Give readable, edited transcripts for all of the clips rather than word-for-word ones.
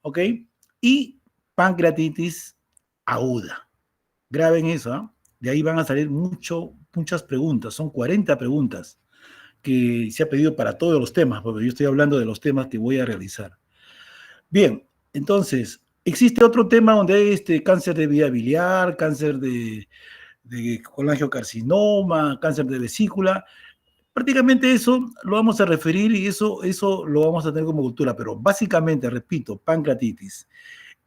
¿ok? Y pancreatitis aguda. Graben eso, ¿eh? De ahí van a salir muchas preguntas, son 40 preguntas que se ha pedido para todos los temas, porque yo estoy hablando de los temas que voy a realizar. Bien, entonces, existe otro tema donde hay cáncer de vía biliar, cáncer de colangiocarcinoma, cáncer de vesícula. Prácticamente eso lo vamos a referir y eso lo vamos a tener como cultura, pero básicamente, repito, pancreatitis.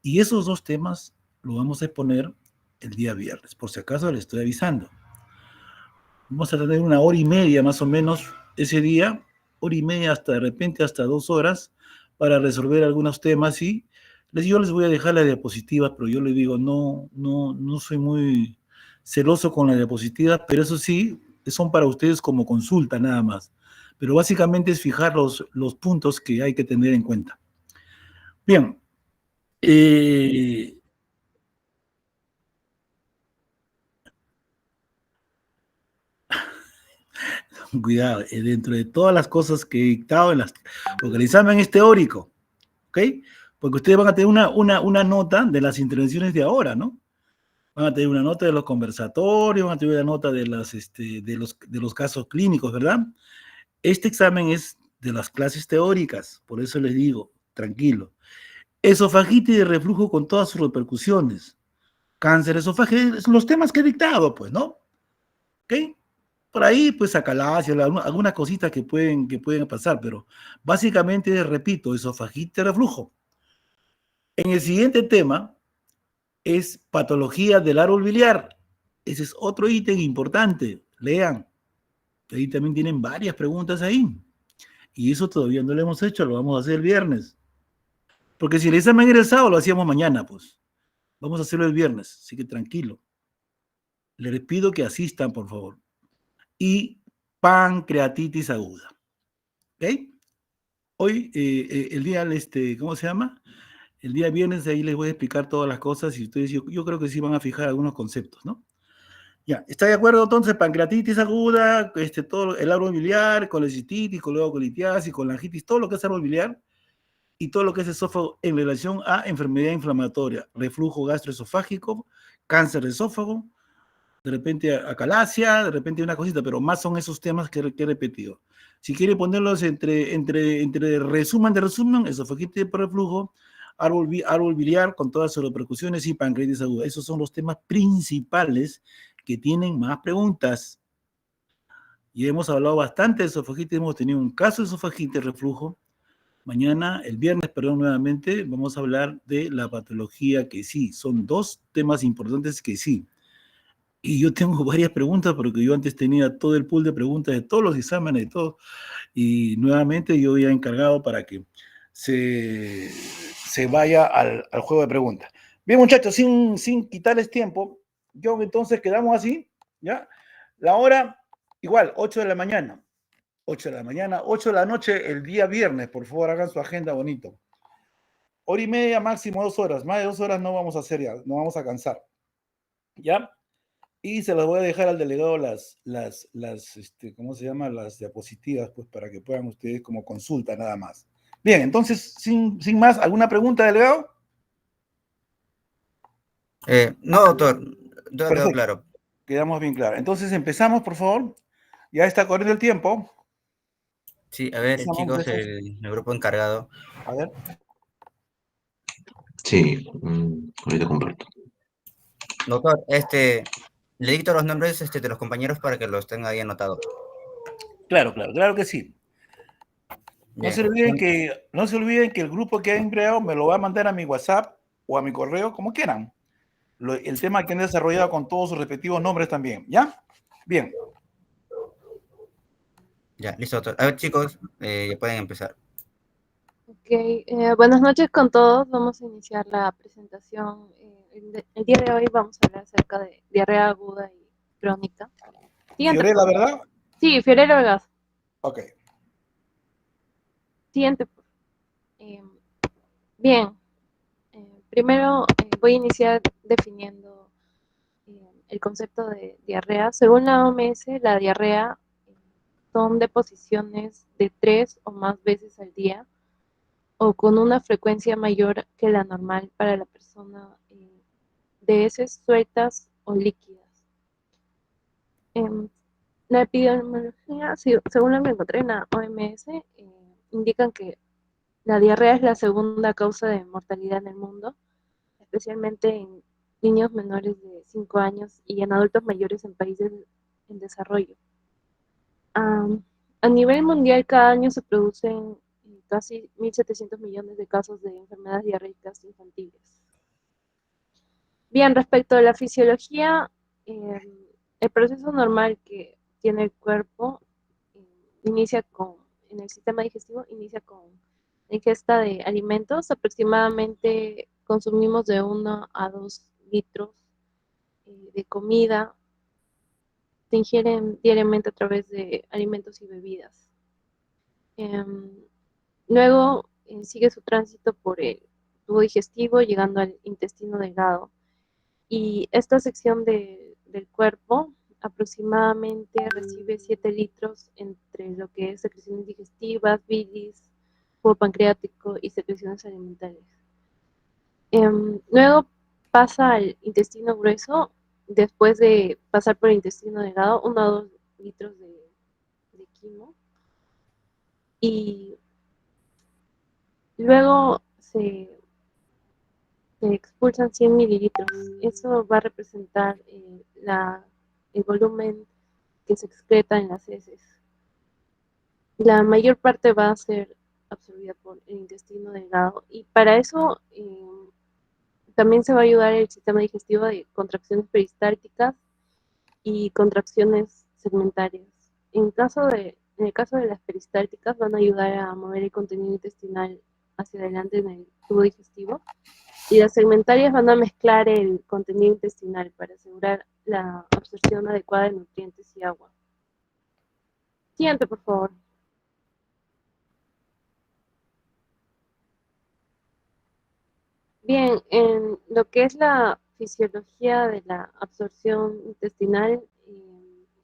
Y esos dos temas lo vamos a exponer el día viernes, por si acaso le estoy avisando. Vamos a tener 1 hora y media más o menos ese día, 1 hora y media hasta de repente hasta 2 horas para resolver algunos temas y yo les voy a dejar las diapositivas, pero yo les digo, no soy muy celoso con las diapositivas, pero eso sí, son para ustedes como consulta nada más. Pero básicamente es fijar los puntos que hay que tener en cuenta. Bien. Cuidado, dentro de todas las cosas que he dictado, porque el examen es teórico, ¿ok? Porque ustedes van a tener una nota de las intervenciones de ahora, ¿no? Van a tener una nota de los conversatorios, van a tener una nota de los casos clínicos, ¿verdad? Este examen es de las clases teóricas, por eso les digo, tranquilo. Esofagitis de reflujo con todas sus repercusiones. Cáncer esofágico, los temas que he dictado, pues, ¿no? ¿Ok? Por ahí, pues, acalasia, algunas cositas que pueden pasar, pero básicamente, repito, esofagitis de reflujo. En el siguiente tema es patología del árbol biliar. Ese es otro ítem importante. Lean. Ahí también tienen varias preguntas ahí. Y eso todavía no lo hemos hecho, lo vamos a hacer el viernes. Porque si el examen era el sábado, lo hacíamos mañana, pues. Vamos a hacerlo el viernes, así que tranquilo. Les pido que asistan, por favor. Y pancreatitis aguda. ¿Ok? Hoy, el día, ¿cómo se llama? El día viernes, ahí les voy a explicar todas las cosas y ustedes, yo creo que sí van a fijar algunos conceptos, ¿no? Ya, ¿está de acuerdo entonces? Pancreatitis aguda, todo el árbol biliar, colecistitis, colitiasis, colangitis, todo lo que es árbol biliar y todo lo que es esófago en relación a enfermedad inflamatoria, reflujo gastroesofágico, cáncer de esófago, de repente acalasia, de repente una cosita, pero más son esos temas que he repetido. Si quiere ponerlos entre resumen de resumen, esofagitis por reflujo, árbol biliar con todas sus repercusiones y pancreatitis aguda. Esos son los temas principales que tienen más preguntas. Y hemos hablado bastante de esofagitis, hemos tenido un caso de esofagitis reflujo. Mañana, el viernes, perdón, nuevamente, vamos a hablar de la patología que sí. Son dos temas importantes que sí. Y yo tengo varias preguntas porque yo antes tenía todo el pool de preguntas de todos los exámenes, de todo. Y nuevamente yo había encargado para que se vaya al juego de preguntas. Bien, muchachos, sin quitarles tiempo, yo entonces quedamos así, ¿ya? La hora, igual, 8 de la mañana. 8 de la mañana, 8 de la noche, el día viernes, por favor, hagan su agenda bonito. 1 hora y media, máximo 2 horas. Más de 2 horas no vamos a hacer ya, no vamos a cansar. ¿Ya? Y se las voy a dejar al delegado ¿cómo se llama? Las diapositivas, pues, para que puedan ustedes como consulta nada más. Bien, entonces, sin más, ¿alguna pregunta, delegado? No, doctor, todo quedó claro. Quedamos bien claros. Entonces, empezamos, por favor. Ya está corriendo el tiempo. Sí, a ver, chicos, el grupo encargado. A ver. Sí, ahorita comparto. Doctor, le dicto los nombres de los compañeros para que los tenga ahí anotados. Claro que sí. No se olviden que el grupo que ha empleado me lo va a mandar a mi WhatsApp o a mi correo, como quieran. El tema que han desarrollado con todos sus respectivos nombres también, ¿ya? Bien. Ya, listo, doctor. A ver, chicos, ya pueden empezar. Ok, buenas noches con todos. Vamos a iniciar la presentación. El día de hoy vamos a hablar acerca de diarrea aguda y crónica. Siguiente. ¿Fiorella, verdad? Sí, Fiorella Orgaz. Ok. Siguiente. Bien. Primero voy a iniciar definiendo el concepto de diarrea. Según la OMS, la diarrea son deposiciones de 3 o más veces al día o con una frecuencia mayor que la normal para la persona, de heces sueltas o líquidas. La epidemiología, según lo que encontré en la OMS, indican que la diarrea es la segunda causa de mortalidad en el mundo, especialmente en niños menores de 5 años y en adultos mayores en países en desarrollo. A nivel mundial, cada año se producen casi 1.700 millones de casos de enfermedades diarreicas infantiles. Bien, respecto a la fisiología, el proceso normal que tiene el cuerpo en el sistema digestivo, inicia con la ingesta de alimentos. Aproximadamente consumimos de 1 a 2 litros de comida. Se ingieren diariamente a través de alimentos y bebidas. Luego sigue su tránsito por el tubo digestivo, llegando al intestino delgado. Y esta sección del cuerpo aproximadamente recibe 7 litros entre lo que es secreciones digestivas, bilis, jugo pancreático y secreciones alimentarias. Luego pasa al intestino grueso. Después de pasar por el intestino delgado, 1 a 2 litros de quimo. Y luego se expulsan 100 mililitros. Eso va a representar el volumen que se excreta en las heces. La mayor parte va a ser absorbida por el intestino delgado, y para eso también se va a ayudar el sistema digestivo de contracciones peristálticas y contracciones segmentarias. En el caso de las peristálticas, van a ayudar a mover el contenido intestinal hacia adelante en el tubo digestivo, y las segmentarias van a mezclar el contenido intestinal para asegurar la absorción adecuada de nutrientes y agua. Siguiente, por favor. Bien, en lo que es la fisiología de la absorción intestinal,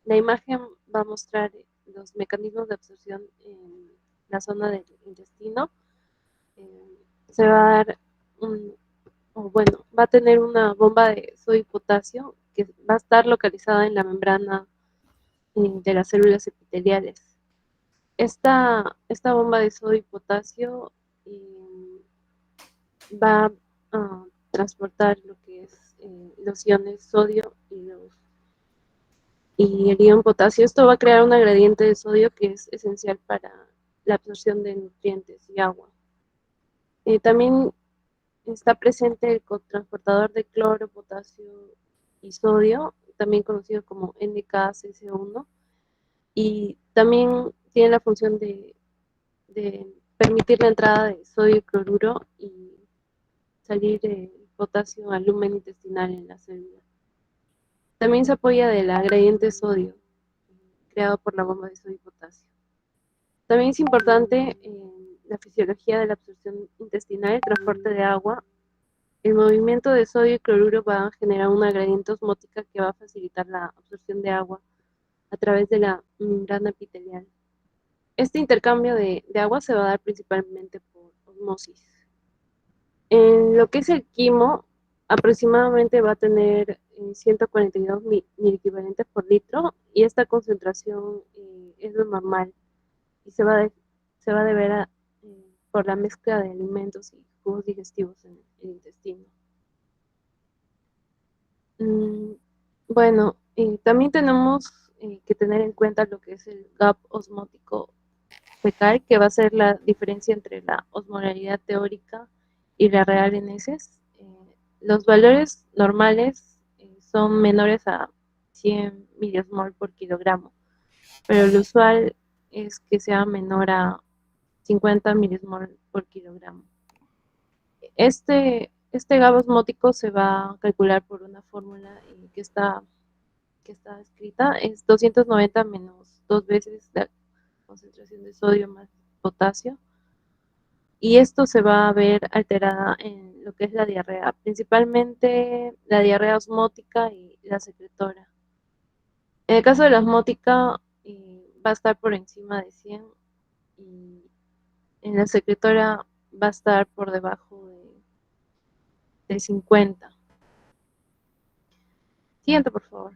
la imagen va a mostrar los mecanismos de absorción en la zona del intestino. Se va a dar va a tener una bomba de sodio y potasio que va a estar localizada en la membrana de las células epiteliales. Esta bomba de sodio y potasio va a transportar lo que es los iones sodio y el ion potasio. Esto va a crear una gradiente de sodio que es esencial para la absorción de nutrientes y agua. También está presente el cotransportador de cloro, potasio y sodio, también conocido como NKCSO1, y también tiene la función de permitir la entrada de sodio y cloruro y salir de potasio al lumen intestinal en la célula. También se apoya de la gradiente sodio, creado por la bomba de sodio y potasio. También es importante en la fisiología de la absorción intestinal el transporte de agua. El movimiento de sodio y cloruro va a generar una gradiente osmótica que va a facilitar la absorción de agua a través de la membrana epitelial. Este intercambio de agua se va a dar principalmente por osmosis. En lo que es el quimo, aproximadamente va a tener 142 miliequivalentes por litro, y esta concentración es lo normal y se va a deber por la mezcla de alimentos y jugos digestivos en el intestino. Bueno, también tenemos que tener en cuenta lo que es el gap osmótico fecal, que va a ser la diferencia entre la osmolaridad teórica y la real en heces. Los valores normales son menores a 100 miliosmol por kilogramo, pero lo usual es que sea menor a 50 miliosmol por kilogramo. Este gap osmótico se va a calcular por una fórmula que está escrita, es 290 menos 2 veces la concentración de sodio más potasio, y esto se va a ver alterada en lo que es la diarrea, principalmente la diarrea osmótica y la secretora. En el caso de la osmótica va a estar por encima de 100, y en la secretora va a estar por debajo de 50. Siguiente, por favor.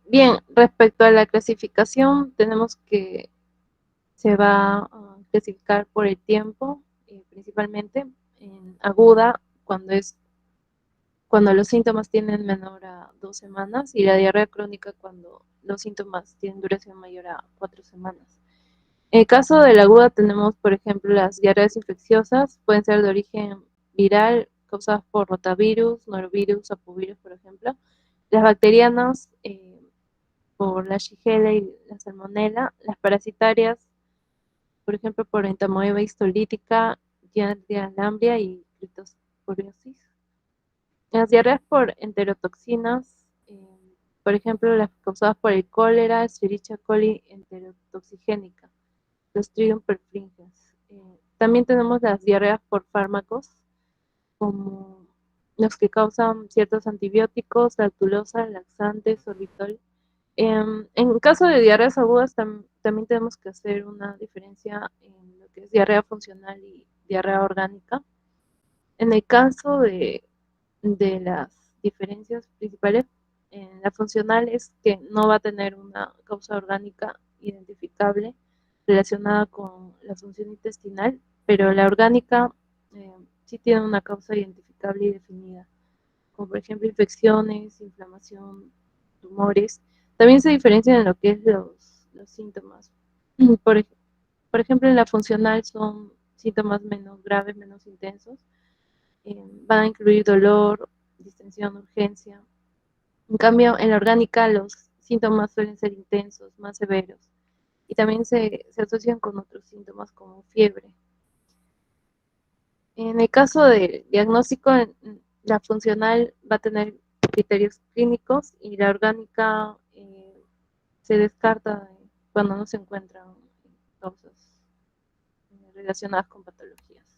Bien, respecto a la clasificación, tenemos que se va a clasificar por el tiempo, principalmente en aguda, cuando los síntomas tienen menor a 2 semanas, y la diarrea crónica cuando los síntomas tienen duración mayor a 4 semanas. En el caso de la aguda tenemos, por ejemplo, las diarreas infecciosas, pueden ser de origen viral, causadas por rotavirus, norovirus, apovirus, por ejemplo. Las bacterianas, por la Shigella y la Salmonella. Las parasitarias, por ejemplo, por entamoeba histolítica, Giardia lamblia y criptosporiosis. Las diarreas por enterotoxinas, por ejemplo, las causadas por el cólera, Escherichia coli enterotoxigénica, Clostridium perfringens. También tenemos las diarreas por fármacos, como los que causan ciertos antibióticos, lactulosa, laxantes, sorbitol. En caso de diarreas agudas, también tenemos que hacer una diferencia en lo que es diarrea funcional y diarrea orgánica. En el caso de las diferencias principales, en la funcional es que no va a tener una causa orgánica identificable relacionada con la función intestinal, pero la orgánica sí tiene una causa identificable y definida, como por ejemplo infecciones, inflamación, tumores. También se diferencian en lo que es los síntomas. Por, por ejemplo, en la funcional son síntomas menos graves, menos intensos. Van a incluir dolor, distensión, urgencia. En cambio, en la orgánica los síntomas suelen ser intensos, más severos. Y también se asocian con otros síntomas como fiebre. En el caso del diagnóstico, la funcional va a tener criterios clínicos y la orgánica se descarta cuando no se encuentran causas relacionadas con patologías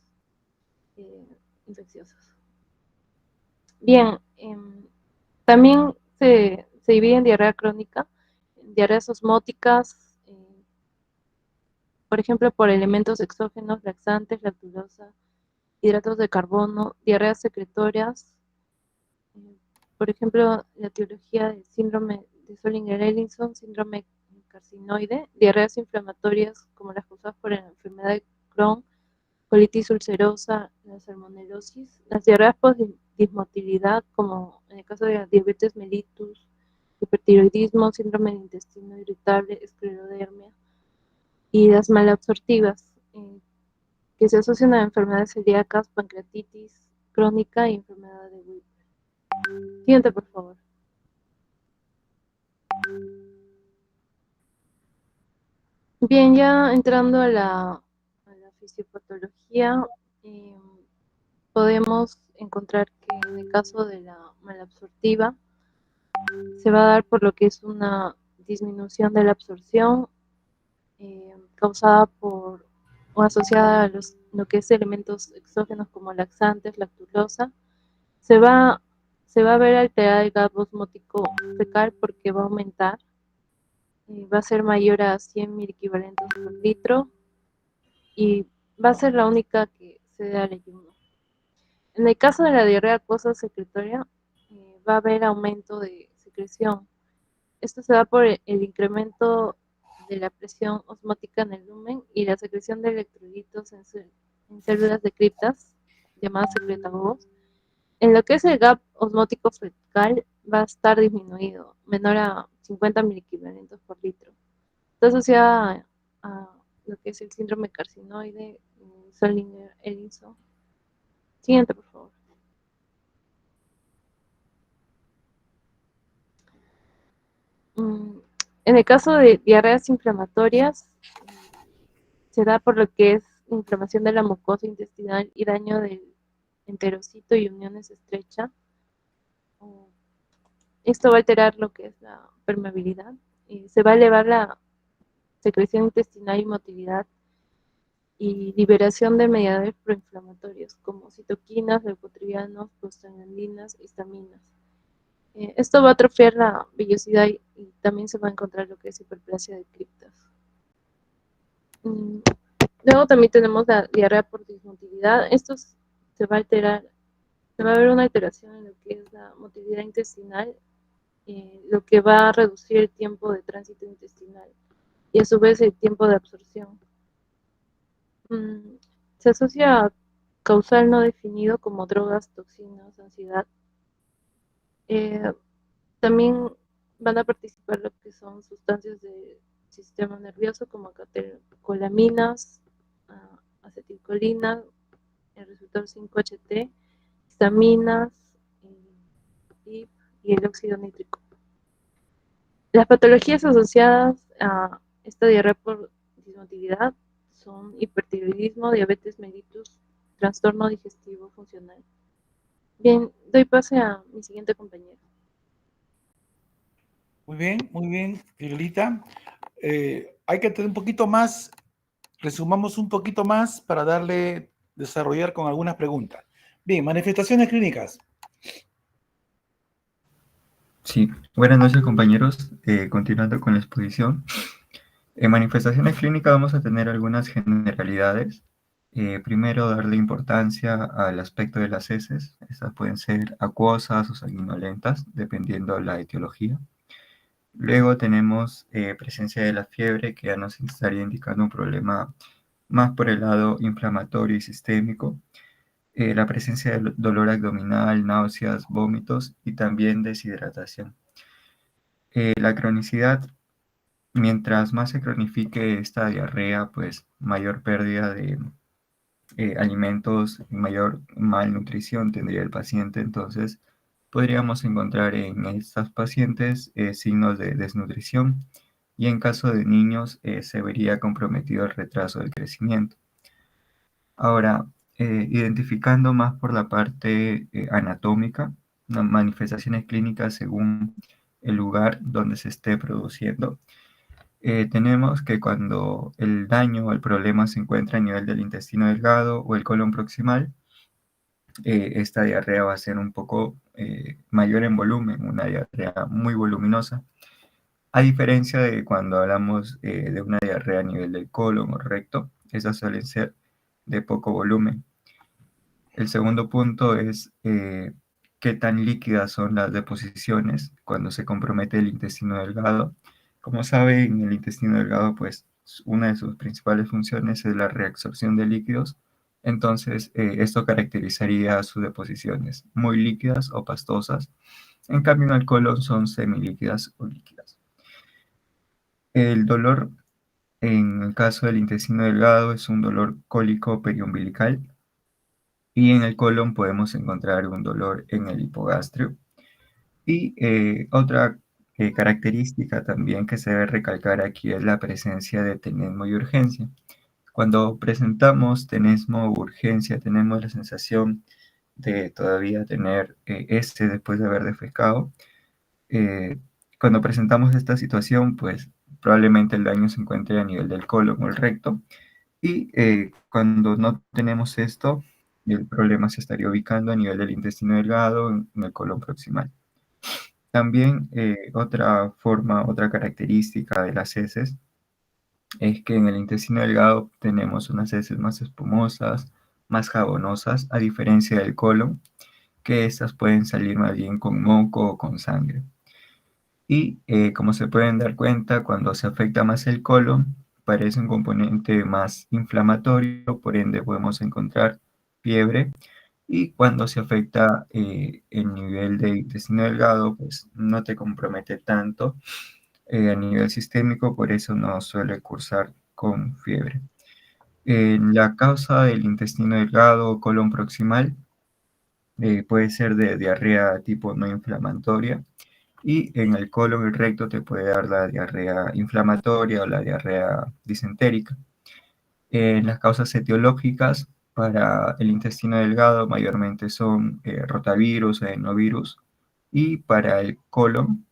infecciosas. Bien, también se divide en diarrea crónica, en diarreas osmóticas, por ejemplo, por elementos exógenos, laxantes, lactulosa, hidratos de carbono, diarreas secretorias, por ejemplo, la etiología del síndrome de Zollinger-Ellison, síndrome carcinoide, diarreas inflamatorias como las causadas por la enfermedad de Crohn, colitis ulcerosa, la salmonelosis, las diarreas por dismotilidad, como en el caso de la diabetes mellitus, hipertiroidismo, síndrome del intestino irritable, esclerodermia, y las malabsortivas, que se asocian a enfermedades celíacas, pancreatitis crónica y enfermedad de Whipple. Siguiente, por favor. Bien, ya entrando a la fisiopatología, podemos encontrar que en el caso de la malabsortiva se va a dar por lo que es una disminución de la absorción causada por o asociada a lo que es elementos exógenos como laxantes, lactulosa. Se va a ver alterada el gas osmótico fecal porque va a aumentar, va a ser mayor a 100 miliquivalentes por litro y va a ser la única que se dé al ayuno. En el caso de la diarrea acuosa secretoria, va a haber aumento de secreción. Esto se da por el incremento de la presión osmótica en el lumen y la secreción de electrolitos en células de criptas, llamadas secretagogos. En lo que es el gap osmótico fecal va a estar disminuido, menor a 50 miliequivalentes por litro. Está asociada a lo que es el síndrome carcinoide, Zollinger-Ellison. Siguiente, por favor. En el caso de diarreas inflamatorias, se da por lo que es inflamación de la mucosa intestinal y daño del enterocito y uniones estrechas. Esto va a alterar lo que es la permeabilidad. Se va a elevar la secreción intestinal y motilidad y liberación de mediadores proinflamatorios como citoquinas, leucotrienos, prostaglandinas, histaminas. Esto va a atrofiar la vellosidad y también se va a encontrar lo que es hiperplasia de criptas. Luego también tenemos la diarrea por dismotilidad. Se va a alterar, se va a ver una alteración en lo que es la motilidad intestinal, lo que va a reducir el tiempo de tránsito intestinal y a su vez el tiempo de absorción. Se asocia a causal no definido como drogas, toxinas, ansiedad. También van a participar lo que son sustancias del sistema nervioso como catecolaminas, acetilcolina, el receptor 5-HT, histaminas y el óxido nítrico. Las patologías asociadas a esta diarrea por dismotilidad son hipertiroidismo, diabetes mellitus, trastorno digestivo funcional. Bien, doy pase a mi siguiente compañero. Muy bien, Fiorelita. Hay que tener un poquito más, resumamos un poquito más para desarrollar con algunas preguntas. Bien, manifestaciones clínicas. Sí, buenas noches compañeros. Continuando con la exposición. En manifestaciones clínicas vamos a tener algunas generalidades. Primero, darle importancia al aspecto de las heces. Estas pueden ser acuosas o sanguinolentas, dependiendo de la etiología. Luego tenemos presencia de la fiebre, que ya nos estaría indicando un problema más por el lado inflamatorio y sistémico. La presencia de dolor abdominal, náuseas, vómitos y también deshidratación. La cronicidad, mientras más se cronifique esta diarrea, pues mayor pérdida de alimentos y mayor malnutrición tendría el paciente. Entonces, podríamos encontrar en estas pacientes signos de desnutrición y en caso de niños se vería comprometido el retraso del crecimiento. Ahora, identificando más por la parte anatómica, las manifestaciones clínicas según el lugar donde se esté produciendo. Tenemos que cuando el daño o el problema se encuentra a nivel del intestino delgado o el colon proximal, esta diarrea va a ser un poco mayor en volumen, una diarrea muy voluminosa, a diferencia de cuando hablamos de una diarrea a nivel del colon o recto, esas suelen ser de poco volumen. El segundo punto es qué tan líquidas son las deposiciones cuando se compromete el intestino delgado. Como saben, el intestino delgado, pues una de sus principales funciones es la reabsorción de líquidos. Entonces, esto caracterizaría sus deposiciones muy líquidas o pastosas. En cambio, en el colon son semilíquidas o líquidas. El dolor, en el caso del intestino delgado, es un dolor cólico periumbilical. Y en el colon podemos encontrar un dolor en el hipogastrio. Y otra característica también que se debe recalcar aquí es la presencia de tenesmo y urgencia. Cuando presentamos tenesmo o urgencia, tenemos la sensación de todavía tener después de haber defecado. Cuando presentamos esta situación, pues probablemente el daño se encuentre a nivel del colon o el recto. Y cuando no tenemos esto, el problema se estaría ubicando a nivel del intestino delgado, en el colon proximal. También otra característica de las heces es que en el intestino delgado tenemos unas heces más espumosas, más jabonosas, a diferencia del colon, que estas pueden salir más bien con moco o con sangre. Y como se pueden dar cuenta, cuando se afecta más el colon, parece un componente más inflamatorio, por ende podemos encontrar fiebre. Y cuando se afecta el nivel de intestino delgado, pues no te compromete tanto a nivel sistémico, por eso no suele cursar con fiebre. La causa del intestino delgado o colon proximal puede ser de diarrea tipo no inflamatoria, y en el colon, el recto, te puede dar la diarrea inflamatoria o la diarrea disentérica. Las causas etiológicas para el intestino delgado mayormente son rotavirus, adenovirus, y para el colon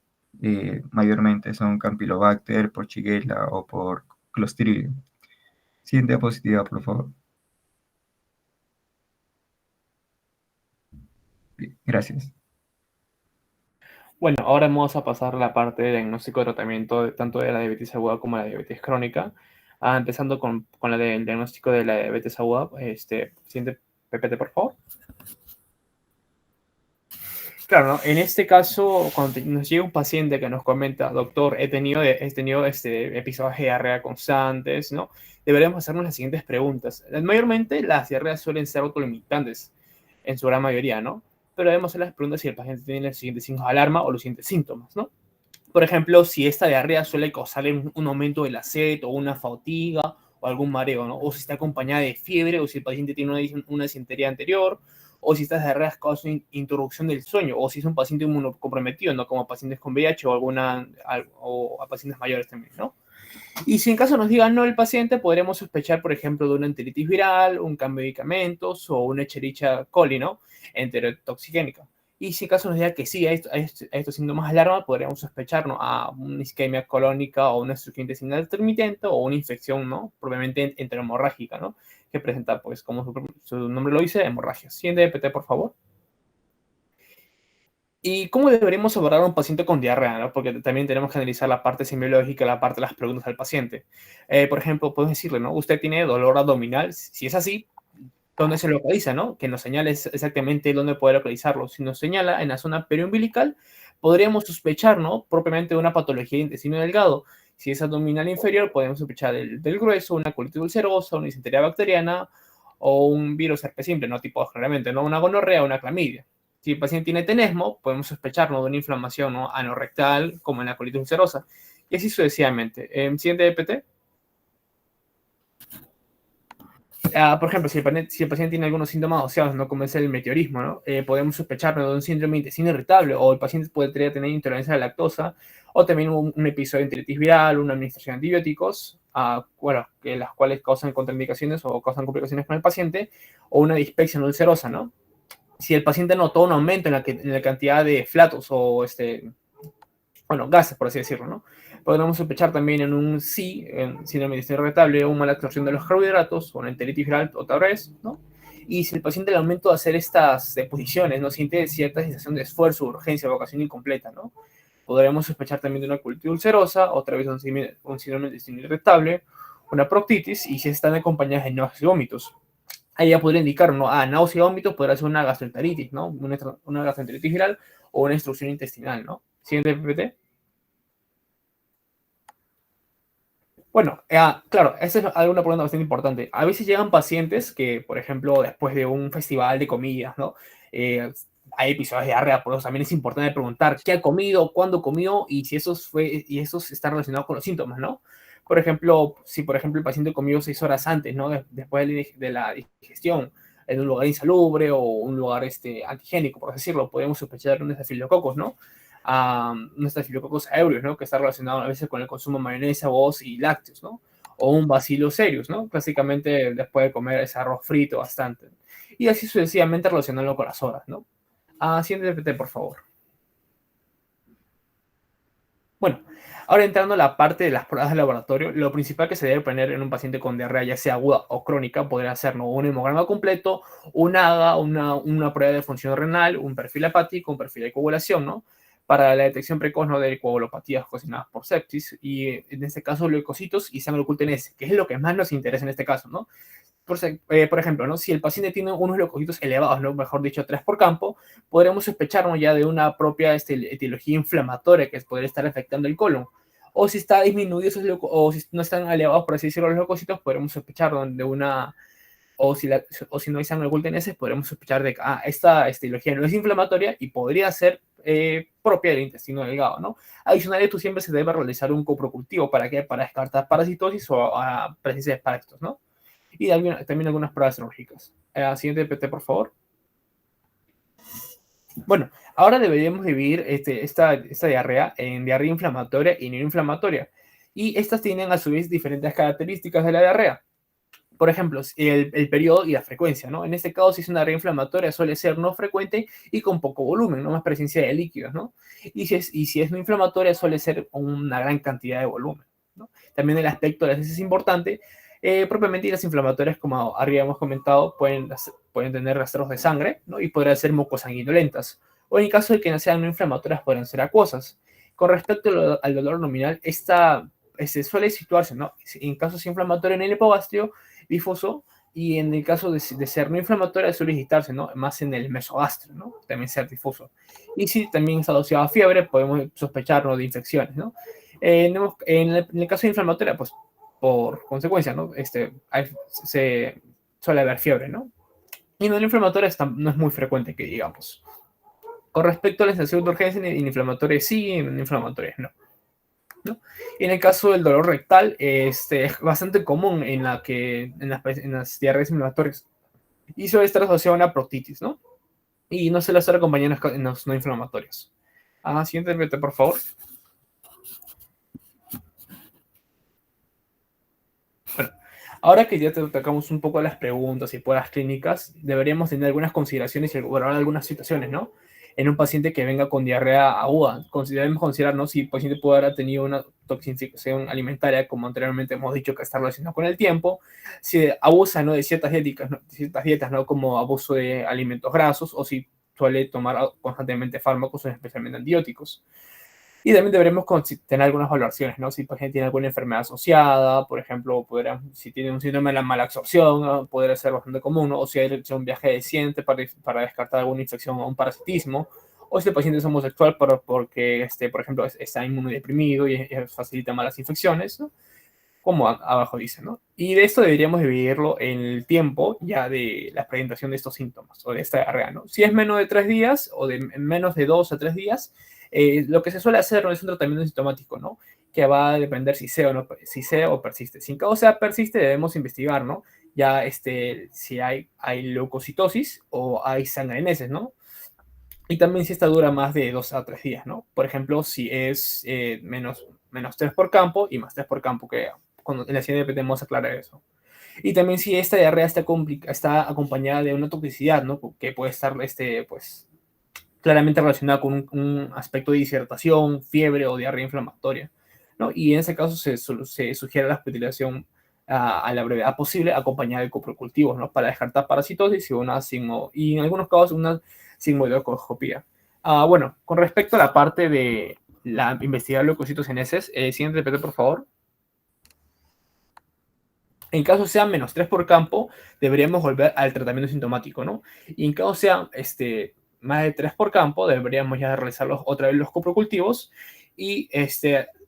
mayormente son Campylobacter, por Shigella o por Clostridium. Siguiente diapositiva, por favor. Bien, gracias. Bueno, ahora vamos a pasar a la parte de diagnóstico de tratamiento tanto de la diabetes aguda como de la diabetes crónica. Empezando con la del diagnóstico de la diabetes aguda. Siguiente PPT, por favor. Claro, ¿no? En este caso, cuando nos llega un paciente que nos comenta, doctor, he tenido episodios de diarrea constantes, ¿no? Deberíamos hacernos las siguientes preguntas. Mayormente las diarreas suelen ser autolimitantes, en su gran mayoría, ¿no? Pero debemos hacer las preguntas si el paciente tiene los siguientes signos de alarma o los siguientes síntomas, ¿no? Por ejemplo, si esta diarrea suele causarle un aumento de la sed o una fatiga o algún mareo, ¿no? O si está acompañada de fiebre o si el paciente tiene una disentería anterior o si estas diarreas causan interrupción del sueño o si es un paciente inmunocomprometido, ¿no? Como pacientes con VIH o a pacientes mayores también, ¿no? Y si en caso nos digan no el paciente, podremos sospechar, por ejemplo, de una enteritis viral, un cambio de medicamentos o una Escherichia coli, ¿no? Enterotoxigénica. Y si en caso nos diga que sí, a estos síntomas de alarma, podríamos sospechar, ¿no? A una isquemia colónica o una obstrucción intestinal intermitente o una infección, ¿no? Probablemente enterohemorrágica, ¿no? Que presenta, pues, como su nombre lo dice, hemorragia. Siguiente EPT, por favor. ¿Y cómo deberíamos abordar a un paciente con diarrea, ¿no? Porque también tenemos que analizar la parte semiológica, la parte de las preguntas al paciente. Por ejemplo, podemos decirle, ¿no? Usted tiene dolor abdominal. Si es así, ¿dónde se localiza, no? Que nos señale exactamente dónde poder localizarlo. Si nos señala en la zona periumbilical, podríamos sospechar, ¿no? Propiamente de una patología de intestino delgado. Si es abdominal inferior, podemos sospechar del grueso, una colitis ulcerosa, una disentería bacteriana o un virus herpes simple, ¿no? Tipo, generalmente, ¿no? Una gonorrea o una clamidia. Si el paciente tiene tenesmo, podemos sospechar, ¿no? De una inflamación, ¿no? Anorrectal, como en la colitis ulcerosa. Y así sucesivamente. Siguiente EPT. Por ejemplo, si el paciente tiene algunos síntomas asociados, ¿no? Como es el meteorismo, ¿no? Podemos sospechar, ¿no? De un síndrome de intestino irritable, o el paciente podría tener intolerancia a la lactosa, o también un episodio de enteritis viral, una administración de antibióticos, bueno, que las cuales causan contraindicaciones o causan complicaciones con el paciente, o una dispepsia no ulcerosa, ¿no? Si el paciente notó un aumento en la cantidad de flatos o bueno, gases, por así decirlo, ¿no? Podemos sospechar también en un sí, en síndrome de intestino irritable, una mala absorción de los carbohidratos, o una enteritis viral otra vez, ¿no? Y si el paciente al momento de hacer estas deposiciones no siente cierta sensación de esfuerzo, urgencia, evacuación incompleta, ¿no? Podríamos sospechar también de una colitis ulcerosa, otra vez un síndrome de intestino irritable, una proctitis, y si están acompañadas de náuseas y vómitos. Ahí ya podría indicar, ¿no? Náusea y vómitos podría ser una gastroenteritis, ¿no? Una gastroenteritis viral o una obstrucción intestinal, ¿no? Siguiente PPT. Bueno, claro, esa es una pregunta bastante importante. A veces llegan pacientes que, por ejemplo, después de un festival de comidas, ¿no? Hay episodios de diarrea, por eso también es importante preguntar qué ha comido, cuándo comió y si eso está relacionado con los síntomas, ¿no? Por ejemplo, si por ejemplo el paciente comió 6 horas antes, ¿no? Después de la digestión, en un lugar insalubre o un lugar antigénico, por así decirlo, podemos sospechar de un estafilococos, ¿no? Un estafilococos aureus, ¿no? Que está relacionado a veces con el consumo de mayonesa, huevos y lácteos, ¿no? O un bacillus cereus, ¿no? Clásicamente después de comer ese arroz frito bastante. Y así sucesivamente relacionarlo con las horas, ¿no? Siguiente PPT, por favor. Bueno, ahora entrando a la parte de las pruebas de laboratorio, lo principal que se debe poner en un paciente con diarrea, ya sea aguda o crónica, podría ser, ¿no? Un hemograma completo, un AGA, una prueba de función renal, un perfil hepático, un perfil de coagulación, ¿no? Para la detección precoz, ¿no? De coagulopatías ocasionadas por sepsis, y en este caso leucocitos y sangre oculta en S, que es lo que más nos interesa en este caso, ¿no? Por ejemplo, ¿no? Si el paciente tiene unos leucocitos elevados, ¿no? Mejor dicho, 3 por campo, podremos sospecharnos ya de una propia etiología inflamatoria que podría estar afectando el colon. O si está disminuido o si no están elevados, por así decirlo, los leucocitos, podremos sospechar de una, o si no hay sangre oculta en ese, podremos sospechar de que esta etiología no es inflamatoria y podría ser propia del intestino delgado, ¿no? Adicional a esto, siempre se debe realizar un coprocultivo. ¿Para qué? Para descartar parasitosis o presencia de parásitos, ¿no? Y también algunas pruebas serológicas. Siguiente PT, por favor. Bueno, ahora deberíamos dividir esta diarrea en diarrea inflamatoria y no inflamatoria. Y estas tienen a su vez diferentes características de la diarrea. Por ejemplo, el periodo y la frecuencia, ¿no? En este caso, si es una diarrea inflamatoria, suele ser no frecuente y con poco volumen, no más presencia de líquidos, ¿no? Y si es no inflamatoria, suele ser una gran cantidad de volumen, ¿no? También el aspecto de las heces es importante. Propiamente las inflamatorias, como arriba hemos comentado, pueden tener rastros de sangre, ¿no? Y podrían ser mucosanguinolentas, o en caso de que no sean no inflamatorias, pueden ser acuosas. Con respecto al dolor abdominal, esta suele situarse, ¿no? En casos inflamatorios en el hipogastrio difuso, y en el caso de ser no inflamatoria suele visitarse, ¿no? Más en el mesogastrio, ¿no? También ser difuso. Y si también está asociado a fiebre, podemos sospecharnos de infecciones, ¿no? En el caso de inflamatoria, pues por consecuencia, ¿no? Se suele haber fiebre, ¿no? Y en el inflamatorio no es muy frecuente que digamos. Con respecto a la sensación de urgencia en inflamatorias, sí, en inflamatorias no. ¿No? Y en el caso del dolor rectal, es bastante común en las diarreas inflamatorias y suele estar asociado a una proctitis, ¿no? Y no suele estar acompañado en los no inflamatorios. Siguiente, por favor. Bueno, ahora que ya te tocamos un poco las preguntas y pruebas clínicas, deberíamos tener algunas consideraciones y evaluar algunas situaciones, ¿no? En un paciente que venga con diarrea aguda, debemos considerar, ¿no? Si el paciente puede haber tenido una toxificación alimentaria, como anteriormente hemos dicho, que está relacionado con el tiempo, si abusa, ¿no? De ciertas dietas, ¿no? Como abuso de alimentos grasos, o si suele tomar constantemente fármacos, especialmente antibióticos. Y también deberemos tener algunas valoraciones, ¿no? Si el paciente tiene alguna enfermedad asociada, por ejemplo, si tiene un síndrome de la mala absorción, ¿no? Podría ser bastante común, ¿no? O si hay un viaje desciente para descartar alguna infección o un parasitismo, o si el paciente es homosexual porque, por ejemplo, está inmunodeprimido y facilita malas infecciones, ¿no? Como abajo dice, ¿no? Y de esto deberíamos dividirlo en el tiempo ya de la presentación de estos síntomas o de esta diarrea, ¿no? Si es menos de 3 días o de menos de 2 a 3 días, lo que se suele hacer, ¿no? Es un tratamiento sintomático, ¿no? Que va a depender si sea o no, si sea o persiste. Si en caso sea persiste, debemos investigar, ¿no? Ya si hay leucocitosis o hay sangre en heces, ¿no? Y también si esta dura más de 2 a 3 días, ¿no? Por ejemplo, si es menos 3 por campo y más 3 por campo, que cuando en la siguiente podemos aclarar eso. Y también si esta diarrea está acompañada de una toxicidad, ¿no? Que puede estar, pues, claramente relacionada con un aspecto de dishidratación, fiebre o diarrea inflamatoria, ¿no? Y en ese caso se sugiere la hospitalización a la brevedad posible, acompañada de coprocultivos, ¿no? Para descartar parasitosis y en algunos casos una sigmoidoscopía. Bueno, con respecto a la parte de la investigar leucocitos en heces, siguiente, repite, por favor. En caso sea menos 3 por campo, deberíamos volver al tratamiento sintomático, ¿no? Y en caso sea más de 3 por campo, deberíamos ya realizar otra vez los coprocultivos y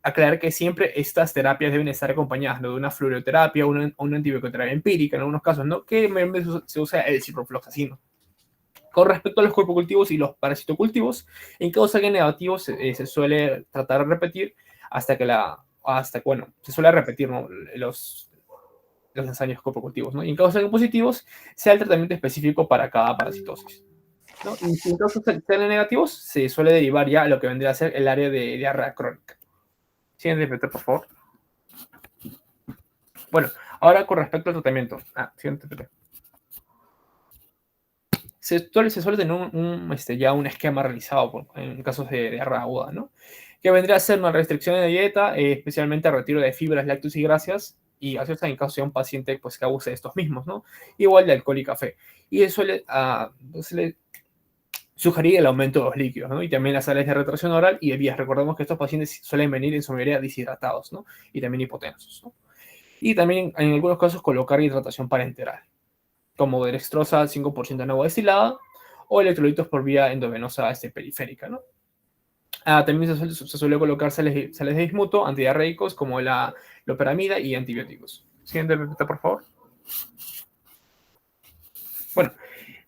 aclarar que siempre estas terapias deben estar acompañadas, ¿no? De una fluoroterapia o una antibioterapia empírica, en algunos casos, ¿no? Que se usa el ciprofloxacino. Con respecto a los coprocultivos y los parasitocultivos, en caso salgan negativos, se suele tratar de repetir se suele repetir, ¿no? los ensayos coprocultivos, ¿no? Y en casos salgan positivos, sea el tratamiento específico para cada parasitosis, ¿no? Y si en casos salen negativos, se suele derivar ya a lo que vendría a ser el área de diarrea crónica. Siguiente, por favor. Bueno, ahora con respecto al tratamiento. Siguiente, se suele tener ya un esquema realizado en casos de diarrea aguda, ¿no? Que vendría a ser una restricción de dieta, especialmente el retiro de fibras, lácteos y grasas, y gaseosa en caso de un paciente pues, que abuse de estos mismos, ¿no? Igual de alcohol y café. Y suele sugerir el aumento de los líquidos, ¿no? Y también las sales de retracción oral y de vías. Recordemos que estos pacientes suelen venir en su mayoría deshidratados, ¿no? Y también hipotensos, ¿no? Y también en algunos casos colocar hidratación parenteral, como dextrosa 5% en agua destilada o electrolitos por vía endovenosa periférica, ¿no? También se suele colocar sales de bismuto, antidiarreicos como la loperamida y antibióticos. Siguiente, por favor. Bueno,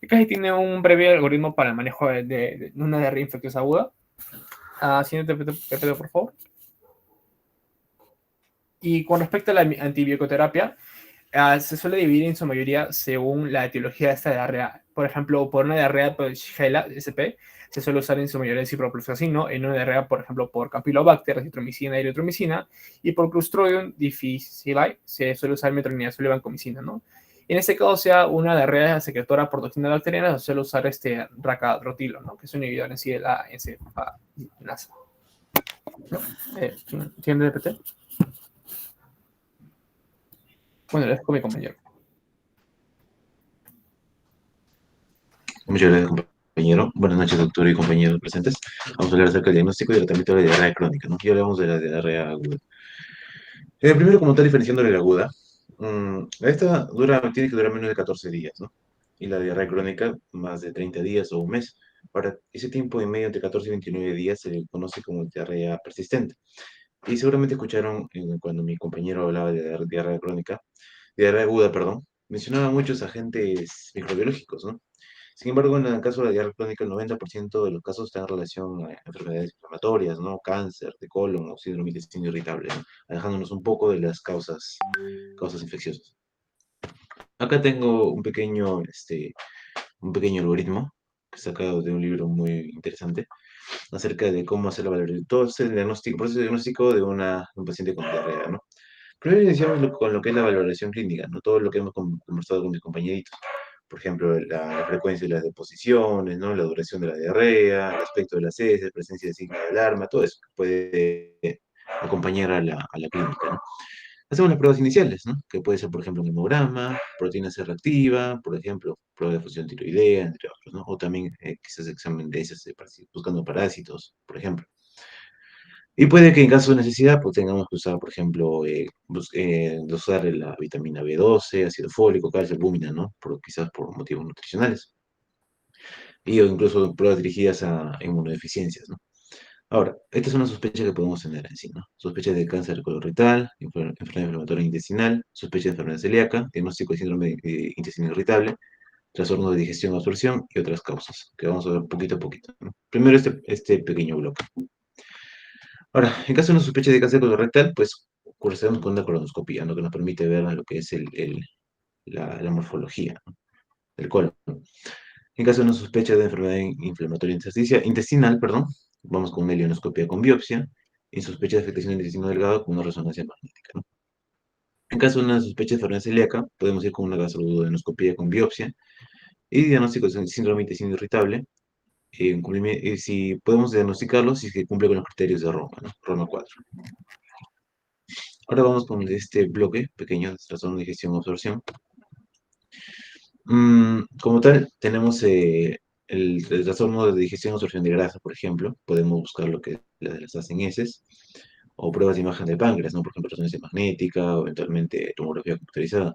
casi tiene un breve algoritmo para el manejo de una diarrea infecciosa aguda. Siguiente, por favor. Y con respecto a la antibioterapia, se suele dividir en su mayoría según la etiología de esta diarrea. Por ejemplo, por una diarrea por Shigella SP, se suele usar en su mayoría el ciprofloxacino. En una diarrea, por ejemplo, por Campylobacter, acitromicina y erythromicina. Y por Clostridium difficile, se suele usar metronidazol y vancomicina, ¿no? En este caso, sea una diarrea secretora por toxina bacteriana, se suele usar racadrotilo, ¿no? Que es un inhibidor en sí de la encefalasa. ¿No? ¿Entiende, DPT? Bueno, le dejo mi compañero. Muchas gracias, compañero. compañero. Buenas noches, doctor y compañeros presentes. Vamos a hablar acerca del diagnóstico y tratamiento de la diarrea crónica, ¿no? Y hablamos de la diarrea aguda. Primero, como está diferenciando la aguda, tiene que durar menos de 14 días, ¿no? Y la diarrea crónica, más de 30 días o un mes. Ahora, ese tiempo en medio entre 14 y 29 días se le conoce como diarrea persistente. Y seguramente escucharon cuando mi compañero hablaba de diarrea crónica, diarrea aguda, perdón, mencionaba muchos agentes microbiológicos, ¿no? Sin embargo, en el caso de la diarrea crónica, el 90% de los casos están en relación a enfermedades inflamatorias, ¿no? Cáncer de colon o síndrome de intestino irritable, ¿no? Alejándonos un poco de las causas infecciosas. Acá tengo un pequeño algoritmo sacado de un libro muy interesante acerca de cómo hacer la valoración, todo este diagnóstico, proceso diagnóstico de un paciente con diarrea, ¿no? Primero iniciamos con lo que es la valoración clínica, ¿no? Todo lo que hemos conversado con mis compañeritos. Por ejemplo, la frecuencia de las deposiciones, ¿no? La duración de la diarrea, el aspecto de las heces, presencia de signos de alarma, todo eso que puede acompañar a la clínica, ¿no? Hacemos las pruebas iniciales, ¿no? Que puede ser, por ejemplo, un hemograma, proteína C reactiva, por ejemplo, prueba de función tiroidea, entre otros, ¿no? O también quizás examen de heces buscando parásitos, por ejemplo. Y puede que en caso de necesidad, pues tengamos que usar, por ejemplo, dosar la vitamina B12, ácido fólico, calcio, albúmina, ¿no? Quizás por motivos nutricionales. Y o incluso pruebas dirigidas a inmunodeficiencias, ¿no? Ahora, esta es una sospecha que podemos tener en sí, ¿no? Sospecha de cáncer colorectal, enfermedad inflamatoria intestinal, sospecha de enfermedad celíaca, diagnóstico de síndrome de intestino irritable, trastorno de digestión o absorción y otras causas, que vamos a ver poquito a poquito, ¿no? Primero este pequeño bloque. Ahora, en caso de una sospecha de cáncer colorectal, pues procedemos con una colonoscopia, ¿no? Que nos permite ver lo que es la morfología, ¿no? Del colon. En caso de una sospecha de enfermedad inflamatoria intestinal, perdón, vamos con una ileonoscopia con biopsia. Y sospecha de afectación del intestino delgado con una resonancia magnética, ¿no? En caso de una sospecha de enfermedad celíaca, podemos ir con una gastroduodenoscopia con biopsia y diagnóstico de síndrome de intestino irritable. Si podemos diagnosticarlo, si es que cumple con los criterios de Roma, ¿no? Roma 4. Ahora vamos con este bloque pequeño de trastorno de digestión o absorción. Como tal, tenemos el trastorno de digestión o absorción de grasa, por ejemplo. Podemos buscar lo que es las heces o pruebas de imagen del páncreas, ¿no? Por ejemplo, resonancia magnética o eventualmente tomografía computarizada.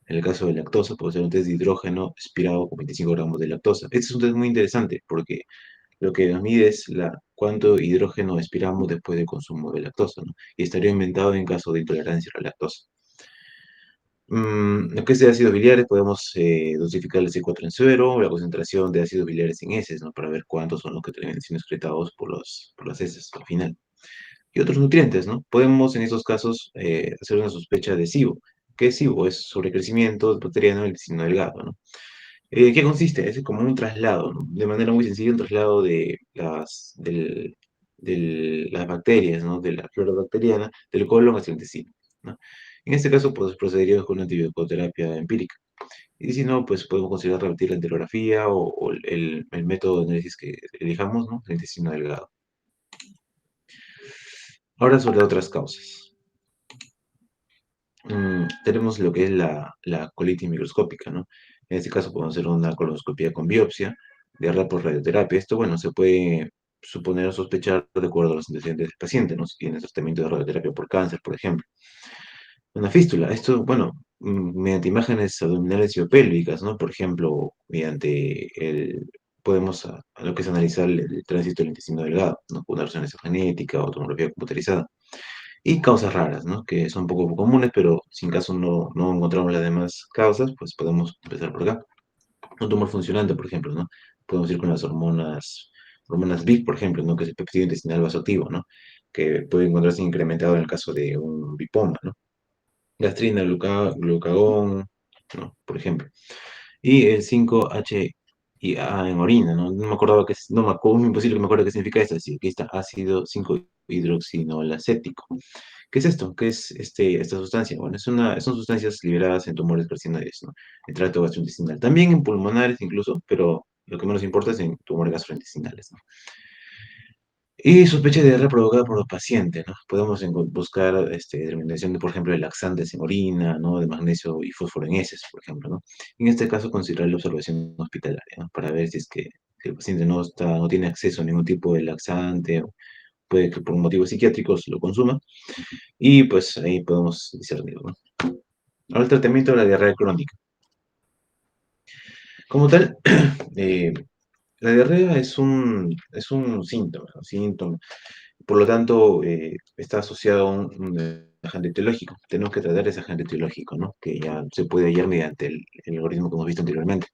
En el caso de lactosa, puede ser un test de hidrógeno expirado con 25 gramos de lactosa. Este es un test muy interesante porque lo que nos mide es cuánto hidrógeno expiramos después del consumo de lactosa, ¿no? Y estaría inventado en caso de intolerancia a la lactosa. Lo que es de ácidos biliares, podemos dosificar el C4 en suero, la concentración de ácidos biliares en heces, ¿no? Para ver cuántos son los que terminan siendo excretados por las heces al final. Y otros nutrientes, ¿no? Podemos en esos casos hacer una sospecha de SIBO. ¿Qué es SIBO? Es sobrecrecimiento bacteriano del intestino delgado, ¿no? ¿Qué consiste? Es como un traslado, ¿no? De manera muy sencilla, un traslado de las bacterias, ¿no? De la flora bacteriana del colon hacia el intestino, ¿no? En este caso, pues procederíamos con una antibioterapia empírica. Y si no, pues podemos considerar repetir la enterografía o el método de análisis que elijamos, ¿no? El intestino delgado. Ahora sobre otras causas. Tenemos lo que es la colitis microscópica, ¿no? En este caso podemos hacer una colonoscopia con biopsia, diarrea por radioterapia. Esto, bueno, se puede suponer o sospechar de acuerdo a los antecedentes del paciente, ¿no? Si tiene tratamiento de radioterapia por cáncer, por ejemplo. Una fístula, esto, bueno, mediante imágenes abdominales y o pélvicas, ¿no? Por ejemplo, podemos a lo que es analizar el tránsito del intestino delgado, ¿no? Con una resonancia magnética o tomografía computarizada. Y causas raras, ¿no? Que son poco comunes, pero si en caso no encontramos las demás causas, pues podemos empezar por acá. Un tumor funcionante, por ejemplo, ¿no? Podemos ir con las hormonas BIC, por ejemplo, ¿no? Que es el péptido intestinal vasoactivo, ¿no? Que puede encontrarse incrementado en el caso de un lipoma, ¿no? Gastrina, glucagón, ¿no? Por ejemplo. Y el 5-HIA en orina, ¿no? No me acordaba no me acuerdo, es imposible que me acuerde qué significa esto, así que está ácido 5-hidroxinolacético. ¿Qué es esto? ¿Qué es esta sustancia? Bueno, son sustancias liberadas en tumores carcinoides, ¿no? El tracto gastrointestinal. También en pulmonares incluso, pero lo que menos importa es en tumores gastrointestinales, ¿no? Y sospecha de diarrea provocada por los pacientes, ¿no? Podemos buscar determinación de, por ejemplo, de laxantes en orina, ¿no? De magnesio y fósforo en heces, por ejemplo, ¿no? En este caso, considerar la observación hospitalaria, ¿no? Para ver si es que que el paciente no tiene acceso a ningún tipo de laxante, o puede que por motivos psiquiátricos lo consuma, y pues ahí podemos discernir, ¿no? Ahora el tratamiento de la diarrea crónica. Como tal, eh, la diarrea es un síntoma, ¿no? Síntoma. Por lo tanto, está asociado a un agente etiológico. Tenemos que tratar ese agente etiológico, ¿no? Que ya se puede hallar mediante el algoritmo que hemos visto anteriormente.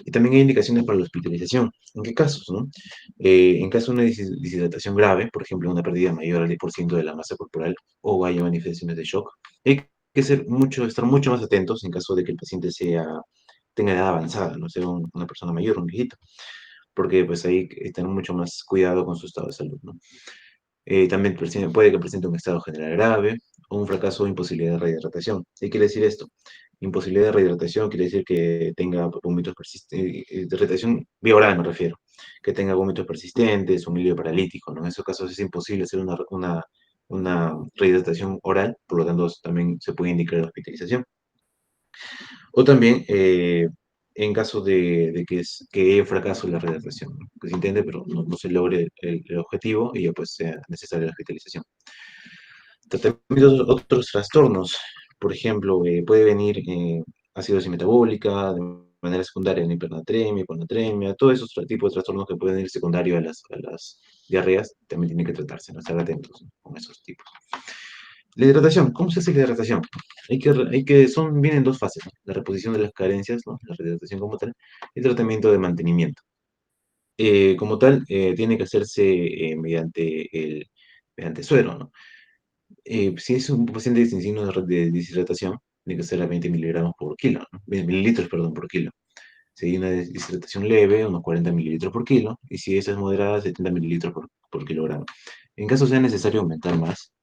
Y también hay indicaciones para la hospitalización. ¿En qué casos, no? En caso de una deshidratación grave, por ejemplo, una pérdida mayor al 10% de la masa corporal o haya manifestaciones de shock, hay que estar mucho más atentos en caso de que el paciente tenga edad avanzada, no sea una persona mayor, un viejito, porque pues ahí hay que tener mucho más cuidado con su estado de salud, ¿no? También puede que presente un estado general grave o un fracaso o imposibilidad de rehidratación. ¿Qué quiere decir esto? Imposibilidad de rehidratación quiere decir que tenga vómitos persistentes, de rehidratación vía oral me refiero, que tenga vómitos persistentes, un milio paralítico, ¿no? En esos casos es imposible hacer una rehidratación oral, por lo tanto también se puede indicar la hospitalización. O también en caso de que haya fracaso en la rehidratación, ¿no? Que se intente, pero no se logre el objetivo y ya pues sea necesaria la hospitalización. Tratamientos, otros trastornos, por ejemplo, puede venir acidosis metabólica, de manera secundaria, una hipernatremia, hiponatremia, todos esos tipos de trastornos que pueden ir secundarios a las diarreas, también tienen que tratarse, ¿no? Estar atentos, ¿no? Con esos tipos. La hidratación, ¿cómo se hace la hidratación? Vienen dos fases, ¿no? La reposición de las carencias, ¿no? La rehidratación como tal, y el tratamiento de mantenimiento. Como tal, tiene que hacerse mediante suero, ¿no? Si es un paciente sin signos de deshidratación, tiene que ser a 20 miligramos por kilo, ¿no? 20 mililitros, perdón, por kilo. Si hay una deshidratación leve, unos 40 mililitros por kilo, y si esa es moderada, 70 mililitros por kilogramo. En caso sea necesario aumentar más,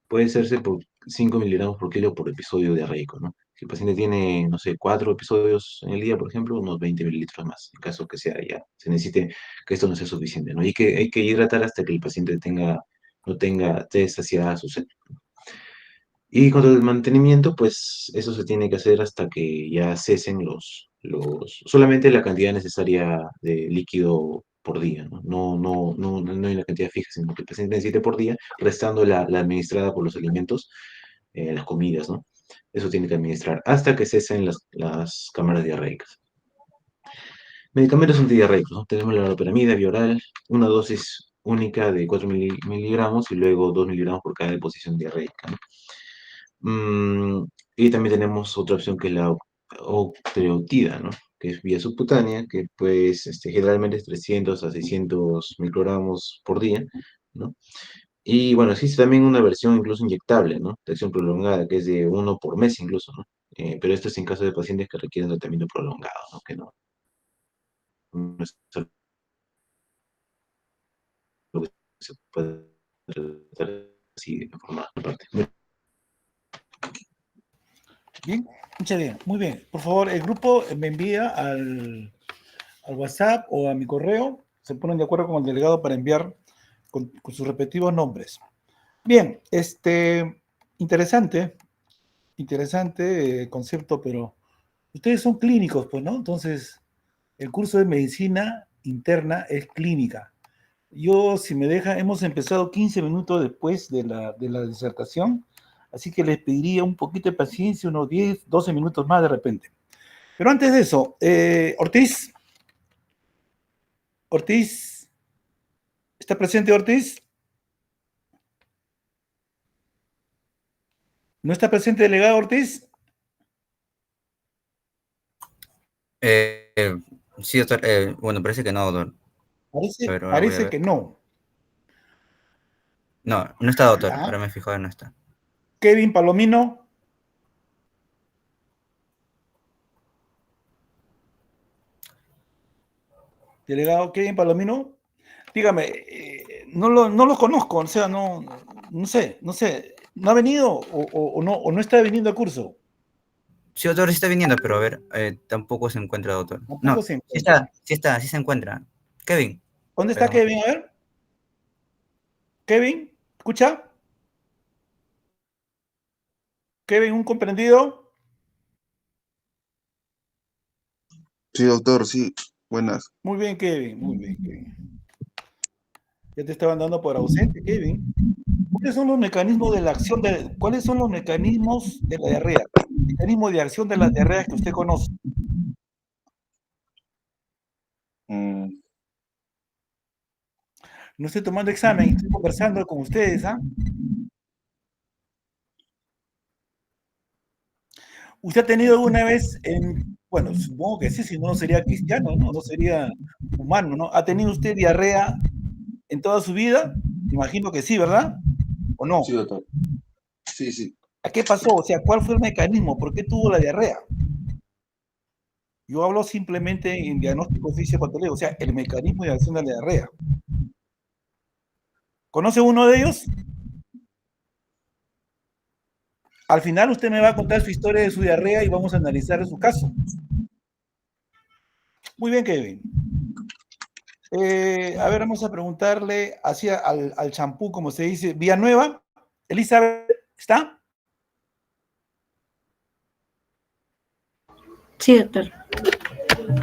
puede hacerse por 5 miligramos por kilo por episodio diarreico, ¿no? Si el paciente tiene, no sé, 4 episodios en el día, por ejemplo, unos 20 mililitros más, en caso que sea ya, se necesite que esto no sea suficiente, ¿no? Hay que hidratar hasta que el paciente no tenga esté saciada su sed. Y con el mantenimiento, pues eso se tiene que hacer hasta que ya cesen solamente la cantidad necesaria de líquido por día, ¿no? No hay una cantidad fija, sino que el paciente necesite por día, restando la administrada por los alimentos, las comidas, ¿no? Eso tiene que administrar hasta que cesen las cámaras diarreicas. Medicamentos antidiarreicos, ¿no? Tenemos la loperamida bioral, una dosis única de 4 miligramos y luego 2 miligramos por cada deposición diarreica, ¿no? Y también tenemos otra opción que es la octreotida, ¿no? Que es vía subcutánea, que pues generalmente es 300 a 600 microgramos por día, ¿no? Y bueno, existe también una versión incluso inyectable, ¿no? De acción prolongada, que es de uno por mes incluso, ¿no? Pero esto es en caso de pacientes que requieren tratamiento prolongado, ¿no? Que no es algo que se puede tratar así de forma aparte. Bien, muchas bien, muy bien. Por favor, el grupo me envía al WhatsApp o a mi correo, se ponen de acuerdo con el delegado para enviar con sus respectivos nombres. Bien, interesante, concepto, pero ustedes son clínicos, pues, ¿no? Entonces, el curso de medicina interna es clínica. Yo, si me deja, hemos empezado 15 minutos después de la disertación, así que les pediría un poquito de paciencia, unos 10, 12 minutos más de repente. Pero antes de eso, Ortiz, ¿está presente Ortiz? ¿No está presente delegado Ortiz? Sí, doctor. Bueno, parece que no, doctor. A ver, ahora voy a Parece ver. que no. No, no está, doctor. ¿Ya? Ahora me he fijado, no está. Kevin Palomino. Delegado Kevin Palomino. Dígame, no lo conozco, o sea, no sé, ¿no ha venido o no está viniendo al curso? Sí, doctor, sí está viniendo, pero a ver, tampoco se encuentra, doctor. Tampoco No, se encuentra. sí se encuentra. Kevin. ¿Dónde está Pero, Kevin? A ver. Kevin, ¿escucha? Kevin, ¿un comprendido? Sí, doctor, sí. Buenas. Muy bien, Kevin, muy bien, Kevin. Ya te estaban dando por ausente, Kevin. ¿Cuáles son los mecanismos de la acción cuáles son los mecanismos de la diarrea? Mecanismo de acción de las diarreas que usted conoce. Mm, No estoy tomando examen, estoy conversando con ustedes, ¿ah? ¿Usted ha tenido alguna vez bueno, supongo que sí, si no, no sería cristiano, ¿no? No sería humano, ¿no? ¿Ha tenido usted diarrea en toda su vida? Imagino que sí, ¿verdad? ¿O no? sí, doctor. Sí, sí. ¿A qué pasó? O sea, ¿cuál fue el mecanismo? ¿Por qué tuvo la diarrea? Yo hablo simplemente en diagnóstico fisiopatológico, o sea, el mecanismo de acción de la diarrea. ¿Conoce uno de ellos? Al final usted me va a contar su historia de su diarrea y vamos a analizar su caso. Muy bien, Kevin. A ver, vamos a preguntarle hacia al champú, como se dice, Villanueva. Elizabeth, ¿está? Sí, doctor.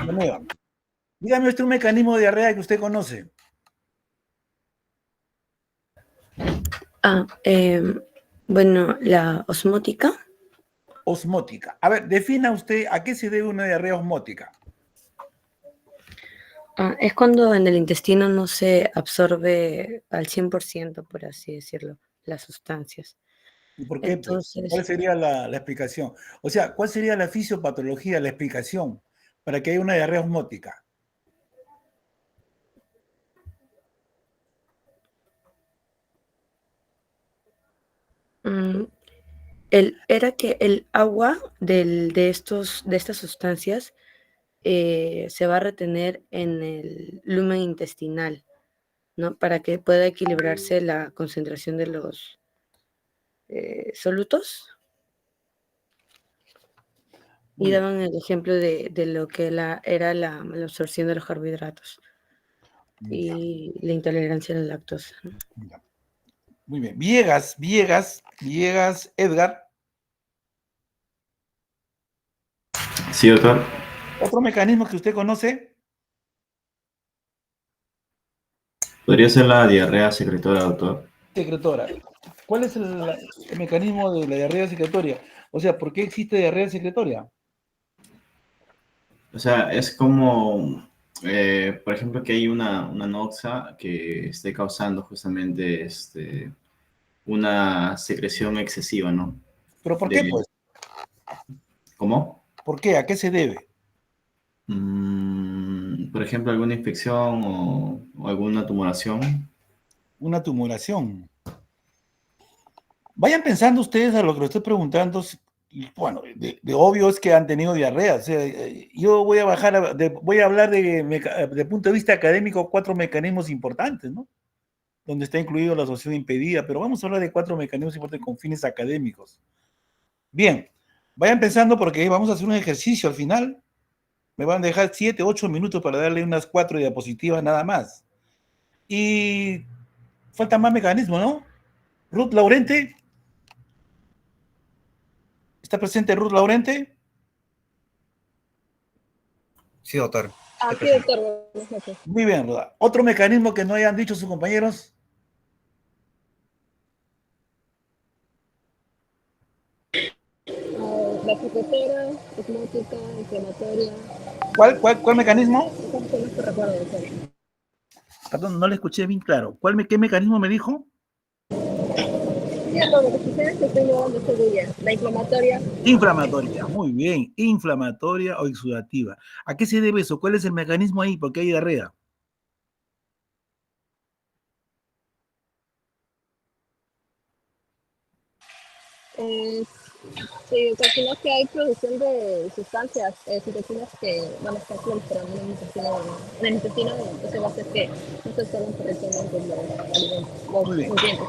Villanueva. Dígame usted un mecanismo de diarrea que usted conoce. Bueno, la osmótica. Osmótica. A ver, defina usted a qué se debe una diarrea osmótica. Es cuando en el intestino no se absorbe al 100%, por así decirlo, las sustancias. ¿Y por qué? Pues, Entonces, ¿cuál sería la explicación? O sea, ¿cuál sería la fisiopatología, la explicación para que haya una diarrea osmótica? mm, era que el agua de estas sustancias se va a retener en el lumen intestinal, ¿no? Para que pueda equilibrarse la concentración de los solutos. Muy Y bien. daban el ejemplo de lo que era la absorción de los carbohidratos Ya, y la intolerancia a la lactosa, ¿no? ya. Muy bien. Villegas, Edgar. Sí, doctor. Otro mecanismo que usted conoce, Podría ser la diarrea secretora, doctor. secretora. ¿Cuál es el mecanismo de la diarrea secretoria? O sea, ¿por qué existe diarrea secretoria? O sea, es como, por ejemplo, que hay una noxa que esté causando justamente una secreción excesiva, ¿no? ¿Pero por qué, De, pues? ¿Cómo? ¿Por qué? ¿A qué se debe? Por ejemplo, alguna infección o alguna tumoración. Una tumoración. Vayan pensando ustedes a lo que lo estoy preguntando. Bueno, de obvio es que han tenido diarrea. O sea, yo voy a voy a hablar de punto de vista académico 4 mecanismos importantes, ¿no? Donde está incluido la asociación impedida, pero vamos a hablar de 4 mecanismos importantes con fines académicos. Bien, vayan pensando porque vamos a hacer un ejercicio al final. Me van a dejar 7, 8 minutos para darle unas 4 diapositivas nada más. Y falta más mecanismos, ¿no? Ruth Laurente. ¿Está presente Ruth Laurente? Sí, doctor. Ah, Estoy sí, presente. doctor. Buenas noches. Muy bien, Ruth. ¿Otro mecanismo que no hayan dicho sus compañeros? La secretora, osmótica, inflamatoria. ¿Cuál mecanismo? Esas son las que recuerdo, doctor. Perdón, no le escuché bien claro. ¿Qué mecanismo me dijo? Sí, doctor, lo que sucede es que estoy llevando esta día. La inflamatoria. Inflamatoria, muy bien. Inflamatoria o exudativa. ¿A qué se debe eso? ¿Cuál es el mecanismo ahí? ¿Por qué hay diarrea? Sí, doctor, sino que hay producción de sustancias, citocinas que van a estar proliferando en el intestino, entonces va a hacer que no se absorban correctamente los alimentos, los Muy bien, nutrientes.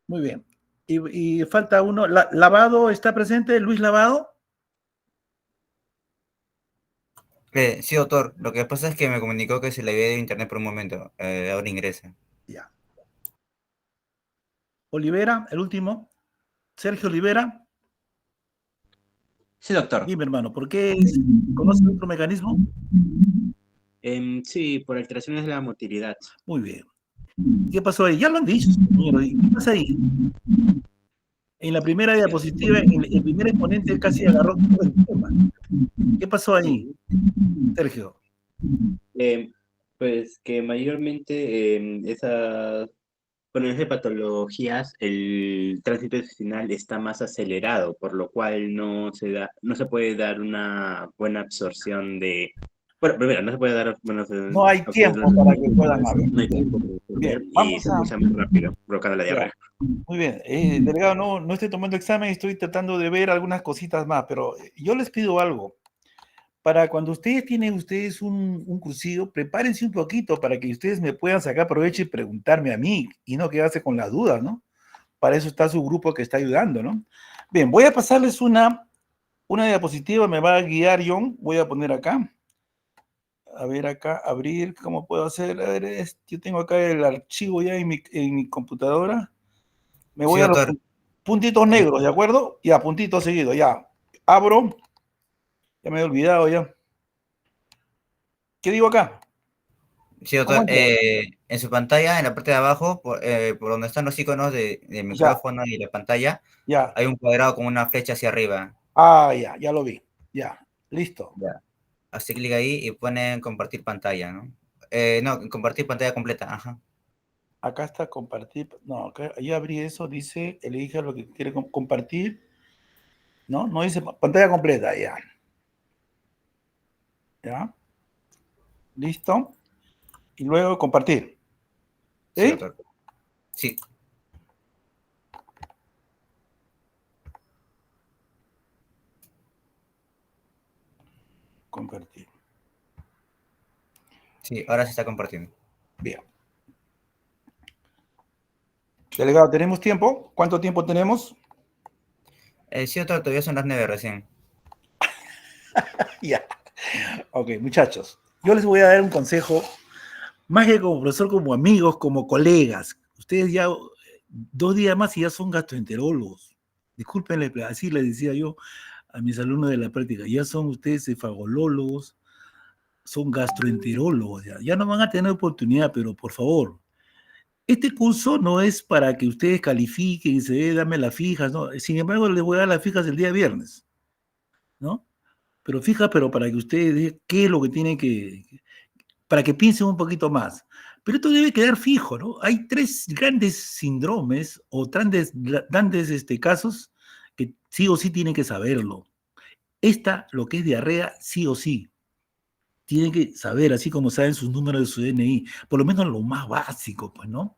muy bien. Y falta uno. ¿Lavado está presente? ¿Luis Lavado? Sí, doctor. Lo que pasa es que me comunicó que se le había ido internet por un momento. Ahora ingresa. Ya. Olivera, el último. Sergio Olivera. Sí, doctor. Dime, hermano, ¿por qué? ¿Conoce otro mecanismo? Sí, por alteraciones de la motilidad. Muy bien. ¿Qué pasó ahí? Ya lo han dicho, compañero. ¿Y qué pasa ahí? En la primera diapositiva, el primer exponente casi agarró todo el tema. ¿Qué pasó ahí, Sergio? Pues que mayormente bueno, en esas patologías el tránsito intestinal está más acelerado, por lo cual no se puede dar una buena absorción de. Bueno, primero, no se puede dar. Bueno, No hay tiempo para que puedan hablar. No hay tiempo para absorber Bien, y vamos se a... pulsa muy rápido, provocando la Ya. diarrea. Muy bien. Delegado, no estoy tomando examen, estoy tratando de ver algunas cositas más, pero yo les pido algo. Para cuando ustedes tienen un cursillo, prepárense un poquito para que ustedes me puedan sacar provecho y preguntarme a mí y no quedarse con las dudas, ¿no? Para eso está su grupo que está ayudando, ¿no? Bien, voy a pasarles una diapositiva, me va a guiar John, voy a poner acá. A ver acá, abrir, ¿cómo puedo hacer? A ver, yo tengo acá el archivo ya en mi computadora. Me voy Sí, a los doctor. puntitos negros, ¿de acuerdo? Ya, puntito seguido, ya. Abro. Ya me he olvidado ya. ¿Qué digo acá? Sí, ¿Cómo doctor. entro? En su pantalla, en la parte de abajo, por donde están los iconos del Ya, micrófono y la pantalla, ya. hay un cuadrado con una flecha hacia arriba. Ah, ya lo vi. Ya, listo. Ya. Hace clic ahí y ponen compartir pantalla, ¿no? No, compartir pantalla completa, ajá. Acá está compartir. No, acá, ahí abrí eso, dice, elija lo que quiere compartir. No, no dice pantalla completa, ya. Ya, listo. Y luego compartir. Sí, ¿Sí? doctor. Sí. Compartir. Sí, ahora se está compartiendo. Bien. Delegado, ¿tenemos tiempo? ¿Cuánto tiempo tenemos? Sí, doctor, todavía son las 9 recién. Ya. Ok, muchachos. Yo les voy a dar un consejo, más que como profesor, como amigos, como colegas. Ustedes ya 2 días más y ya son gastroenterólogos. Discúlpenle, así les decía yo a mis alumnos de la práctica. Ya son ustedes cefalólogos, son gastroenterólogos. Ya no van a tener oportunidad, pero por favor, este curso no es para que ustedes califiquen y se dame las fijas, ¿no? Sin embargo, les voy a dar las fijas el día viernes, ¿no? Pero para que ustedes vean qué es lo que tienen para que piensen un poquito más. Pero esto debe quedar fijo, ¿no? Hay 3 grandes síndromes o grandes casos que sí o sí tienen que saberlo. Lo que es diarrea, sí o sí. Tienen que saber, así como saben sus números de su DNI, por lo menos lo más básico, pues, ¿no?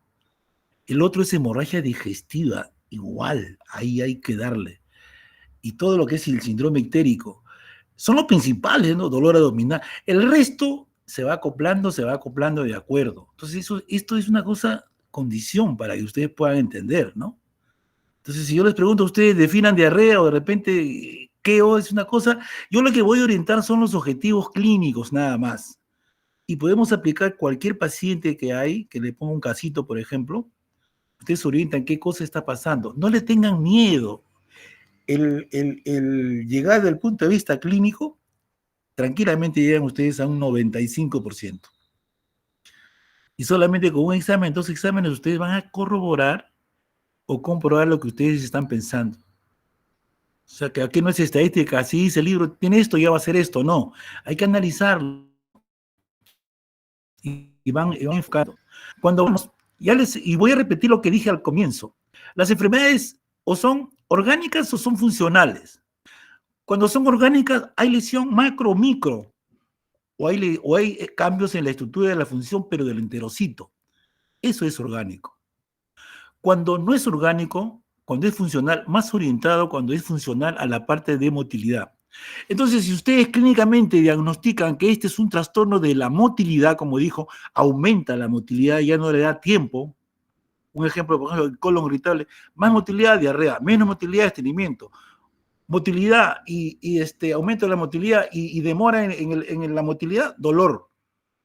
El otro es hemorragia digestiva, igual, ahí hay que darle. Y todo lo que es el síndrome ictérico. Son los principales, ¿no? Dolor abdominal. El resto se va acoplando de acuerdo. Entonces, esto es una condición para que ustedes puedan entender, ¿no? Entonces, si yo les pregunto a ustedes, definan diarrea o de repente queo es una cosa, yo lo que voy a orientar son los objetivos clínicos nada más. Y podemos aplicar cualquier paciente que le ponga un casito, por ejemplo, ustedes orientan qué cosa está pasando. No le tengan miedo. El llegar del punto de vista clínico, tranquilamente llegan ustedes a un 95%. Y solamente con un examen, 2 exámenes, ustedes van a corroborar o comprobar lo que ustedes están pensando. O sea, que aquí no es estadística, si dice el libro, tiene esto, ya va a ser esto. No, hay que analizarlo y van enfocando. Cuando vamos, y voy a repetir lo que dije al comienzo, las enfermedades o son orgánicas o son funcionales. Cuando son orgánicas hay lesión macro o micro, o hay cambios en la estructura de la función, pero del enterocito. Eso es orgánico. Cuando no es orgánico, cuando es funcional, más orientado cuando es funcional a la parte de motilidad. Entonces, si ustedes clínicamente diagnostican que este es un trastorno de la motilidad, como dijo, aumenta la motilidad, ya no le da tiempo. Un ejemplo, por ejemplo, el colon irritable, más motilidad, diarrea, menos motilidad, estreñimiento. Motilidad y aumento de la motilidad y demora en la motilidad, dolor.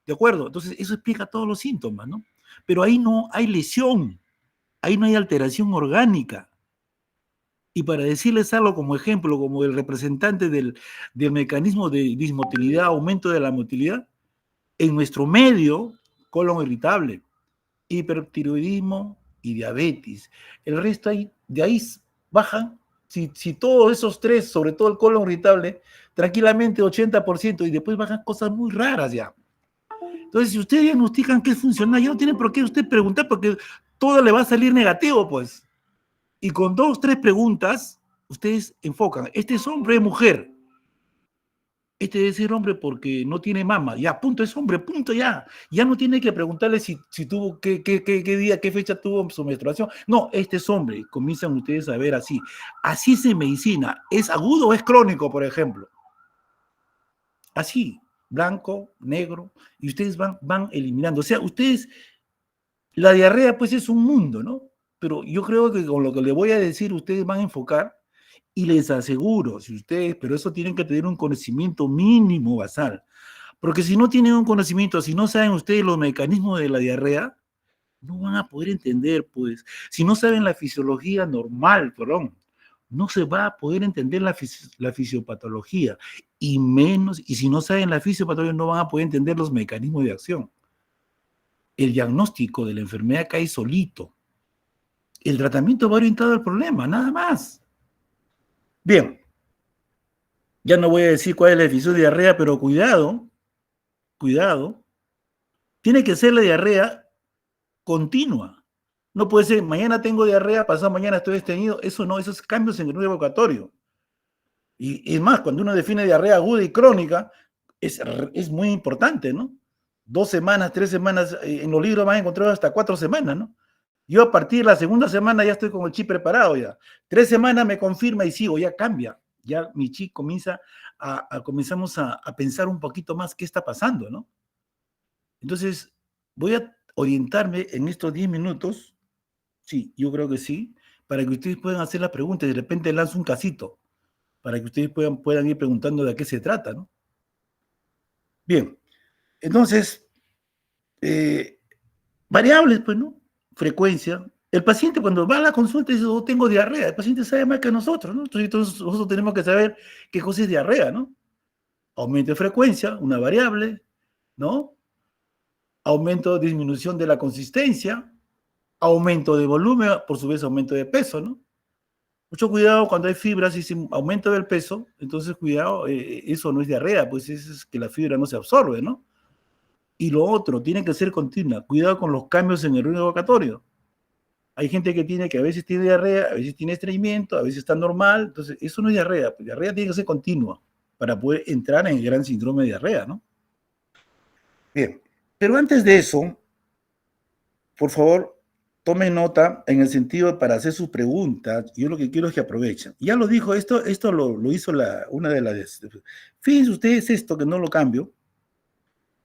¿De acuerdo? Entonces, eso explica todos los síntomas, ¿no? Pero ahí no hay lesión, ahí no hay alteración orgánica. Y para decirles algo como ejemplo, como el representante del mecanismo de dismotilidad, aumento de la motilidad, En nuestro medio, colon irritable, hipertiroidismo y diabetes. El resto de ahí bajan, si todos esos tres, sobre todo el colon irritable, tranquilamente 80%, y después bajan cosas muy raras ya. Entonces, si ustedes diagnostican que es funcional, ya no tiene por qué usted preguntar, porque todo le va a salir negativo, pues. Y con 2, 3 preguntas, ustedes enfocan, ¿este es hombre o mujer? Este debe ser hombre porque no tiene mama. Ya, punto, es hombre, punto, ya. Ya no tiene que preguntarle si tuvo, qué día, qué fecha tuvo su menstruación. No, este es hombre. Comienzan ustedes a ver así. Así es en medicina. ¿Es agudo o es crónico, por ejemplo? Así, blanco, negro, y ustedes van eliminando. O sea, ustedes, la diarrea pues es un mundo, ¿no? Pero yo creo que con lo que le voy a decir, ustedes van a enfocar. Y les aseguro, si ustedes, pero eso tienen que tener un conocimiento mínimo basal, porque si no tienen un conocimiento, si no saben ustedes los mecanismos de la diarrea, no van a poder entender, pues, si no saben la fisiología normal, perdón, no se va a poder entender la fisiopatología, y si no saben la fisiopatología, no van a poder entender los mecanismos de acción. El diagnóstico de la enfermedad cae solito. El tratamiento va orientado al problema, nada más. Bien, ya no voy a decir cuál es la definición de diarrea, pero cuidado, tiene que ser la diarrea continua. No puede ser, mañana tengo diarrea, pasado mañana estoy estreñido, eso no, esos cambios en el ritmo evocatorio. Y es más, cuando uno define diarrea aguda y crónica, es muy importante, ¿no? 2 semanas, 3 semanas, en los libros van a encontrar hasta 4 semanas, ¿no? Yo a partir de la segunda semana ya estoy con el chip preparado ya. 3 semanas me confirma y sigo, ya cambia. Ya mi chip comienza comenzamos a pensar un poquito más qué está pasando, ¿no? Entonces, voy a orientarme en estos 10 minutos, sí, yo creo que sí, para que ustedes puedan hacer las preguntas. De repente lanzo un casito, para que ustedes puedan ir preguntando de qué se trata, ¿no? Bien, entonces, variables, pues, ¿no? Frecuencia. El paciente cuando va a la consulta dice, oh, tengo diarrea. El paciente sabe más que nosotros, ¿no? Entonces nosotros tenemos que saber qué cosa es diarrea, ¿no? Aumento de frecuencia, una variable, ¿no? Aumento o disminución de la consistencia, aumento de volumen, por su vez aumento de peso, ¿no? Mucho cuidado cuando hay fibras y sin aumento del peso, entonces cuidado, eso no es diarrea, pues es que la fibra no se absorbe, ¿no? Y lo otro, tiene que ser continua. Cuidado con los cambios en el ritmo evocatorio. Hay gente que a veces tiene diarrea, a veces tiene estreñimiento, a veces está normal. Entonces, eso no es diarrea. Pues, diarrea tiene que ser continua para poder entrar en el gran síndrome de diarrea, ¿no? Bien. Pero antes de eso, por favor, tomen nota en el sentido para hacer sus preguntas. Yo lo que quiero es que aprovechen. Ya lo dijo, esto lo hizo una de las... Fíjense ustedes esto, que no lo cambio.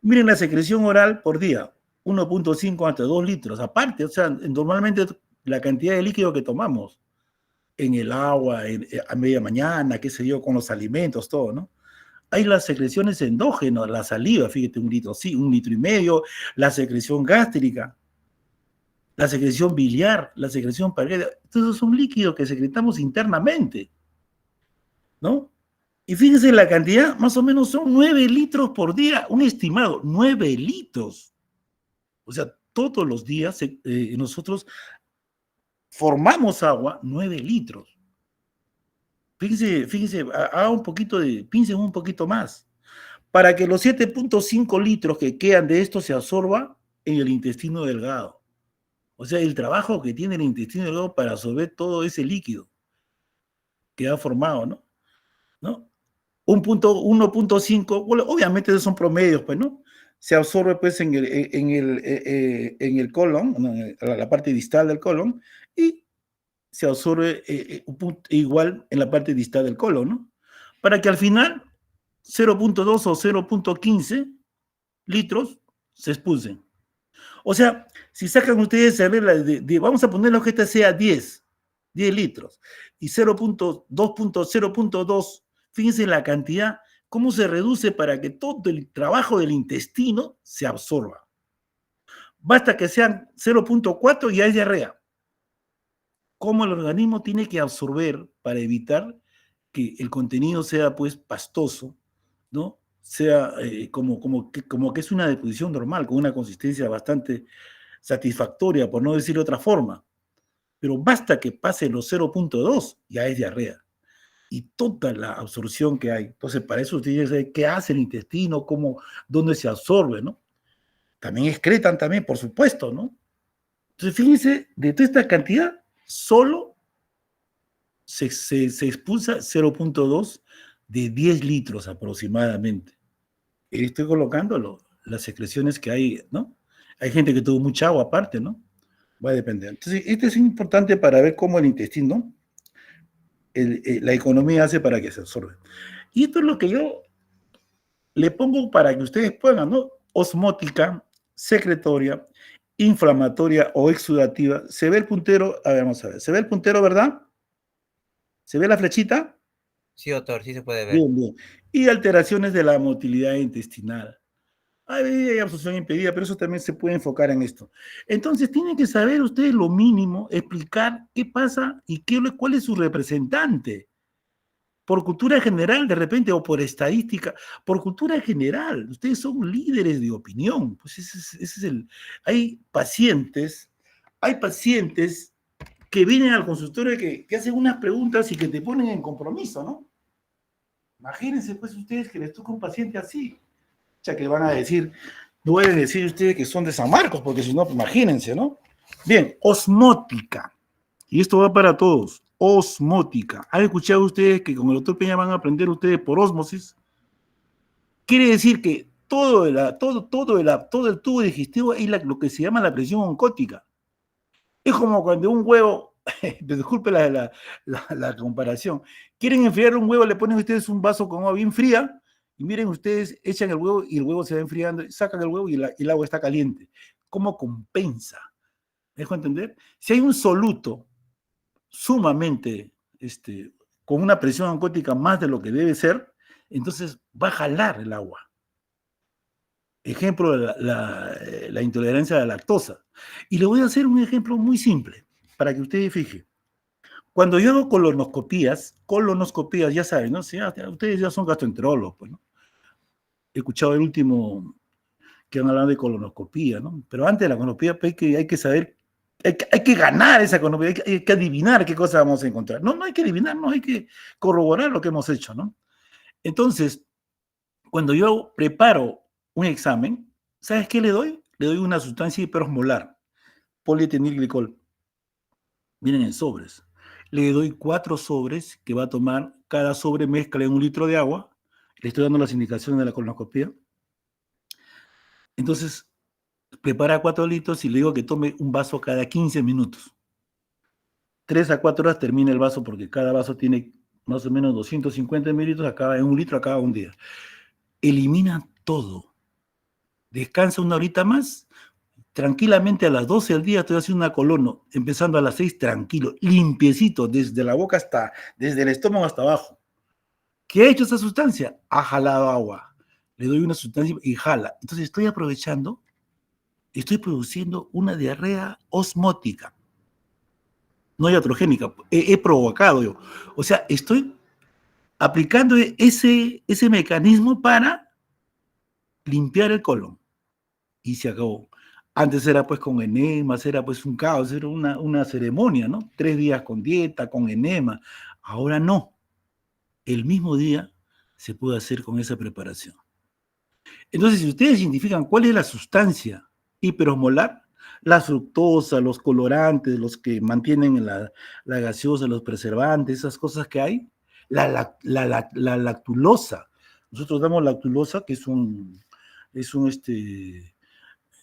Miren la secreción oral por día, 1.5 hasta 2 litros. Aparte, o sea, normalmente la cantidad de líquido que tomamos en el agua, a media mañana, qué sé yo, con los alimentos, todo, ¿no? Hay las secreciones endógenas, la saliva, fíjate, 1 litro, sí, 1,5 litros, la secreción gástrica, la secreción biliar, la secreción pancreática. Estos son líquidos que secretamos internamente, ¿no? Y fíjense la cantidad, más o menos son 9 litros por día, un estimado, 9 litros. O sea, todos los días nosotros formamos agua, 9 litros. Fíjense, haga un poquito piensen un poquito más. Para que los 7.5 litros que quedan de esto se absorba en el intestino delgado. O sea, el trabajo que tiene el intestino delgado para absorber todo ese líquido que ha formado, ¿no? 1.5, bueno, obviamente esos son promedios, pues, ¿no? Se absorbe, pues, en el colon, la parte distal del colon, y se absorbe igual en la parte distal del colon, ¿no? Para que al final 0.2 o 0.15 litros se expulsen. O sea, si sacan ustedes a ver, vamos a ponerlo que esta sea 10 litros, y 0.2, fíjense la cantidad, cómo se reduce para que todo el trabajo del intestino se absorba. Basta que sean 0.4 y ya es diarrea. Cómo el organismo tiene que absorber para evitar que el contenido sea, pues, pastoso, ¿no? sea como que es una deposición normal, con una consistencia bastante satisfactoria, por no decir de otra forma. Pero basta que pase los 0.2, ya es diarrea. Y toda la absorción que hay. Entonces, para eso ustedes saben qué hace el intestino, dónde se absorbe, ¿no? También excretan también, por supuesto, ¿no? Entonces, fíjense, de toda esta cantidad, solo se expulsa 0.2 de 10 litros aproximadamente. Y estoy colocando las secreciones que hay, ¿no? Hay gente que tuvo mucha agua aparte, ¿no? Va a depender. Entonces, esto es importante para ver cómo el intestino, la economía hace para que se absorba. Y esto es lo que yo le pongo para que ustedes puedan, ¿no? Osmótica, secretoria, inflamatoria o exudativa. ¿Se ve el puntero? A ver, vamos a ver. ¿Se ve el puntero, verdad? ¿Se ve la flechita? Sí, doctor, sí se puede ver. Bien, bien. Y alteraciones de la motilidad intestinal. Hay absorción impedida, pero eso también se puede enfocar en esto. Entonces, tienen que saber ustedes lo mínimo, explicar qué pasa y cuál es su representante. Por cultura general, de repente, o por estadística, por cultura general. Ustedes son líderes de opinión. Pues ese es Hay pacientes que vienen al consultorio que hacen unas preguntas y que te ponen en compromiso, ¿no? Imagínense, pues, ustedes que les toca un paciente así. Ya que van a decir, no pueden decir ustedes que son de San Marcos, porque si no, pues, imagínense, ¿no? Bien, osmótica. Y esto va para todos. Osmótica. ¿Han escuchado ustedes que con el doctor Peña van a aprender ustedes por ósmosis? Quiere decir que todo el tubo digestivo es lo que se llama la presión oncótica. Es como cuando un huevo, disculpe la comparación, quieren enfriar un huevo, le ponen ustedes un vaso con agua bien fría, y miren ustedes, echan el huevo y el huevo se va enfriando, sacan el huevo y el agua está caliente. ¿Cómo compensa? ¿Me dejo entender? Si hay un soluto sumamente, con una presión oncótica más de lo que debe ser, entonces va a jalar el agua. Ejemplo, la intolerancia a la lactosa. Y le voy a hacer un ejemplo muy simple, para que ustedes fijen. Cuando yo hago colonoscopías, ya saben, ¿no? Ustedes ya son gastroenterólogos, pues, ¿no? He escuchado el último que han hablado de colonoscopía, ¿no? Pero antes de la colonoscopía hay que saber, hay que ganar esa colonoscopía, hay que adivinar qué cosa vamos a encontrar. No hay que adivinar, no hay que corroborar lo que hemos hecho, ¿no? Entonces, cuando yo preparo un examen, ¿sabes qué le doy? Le doy una sustancia hiperosmolar, polietilenglicol. Miren en sobres. Le doy 4 sobres que va a tomar, cada sobre mezcla en 1 litro de agua. Le estoy dando las indicaciones de la colonoscopía. Entonces, prepara 4 litros y le digo que tome un vaso cada 15 minutos. 3 a 4 horas termina el vaso porque cada vaso tiene más o menos 250 mililitros, acaba en 1 litro, acaba un día. Elimina todo. Descansa 1 horita más. Tranquilamente a las 12 del día estoy haciendo una colono, empezando a las 6, tranquilo, limpiecito, desde la boca desde el estómago hasta abajo. ¿Qué ha hecho esa sustancia? Ha jalado agua. Le doy una sustancia y jala. Entonces estoy aprovechando, estoy produciendo una diarrea osmótica. No iatrogénica, he provocado yo. O sea, estoy aplicando ese mecanismo para limpiar el colon. Y se acabó. Antes era pues con enemas, era pues un caos, era una ceremonia, ¿no? 3 días con dieta, con enema. Ahora no. El mismo día se puede hacer con esa preparación. Entonces, si ustedes identifican cuál es la sustancia hiperosmolar, la fructosa, los colorantes, los que mantienen la gaseosa, los preservantes, esas cosas que hay, la lactulosa. Nosotros damos lactulosa, que es un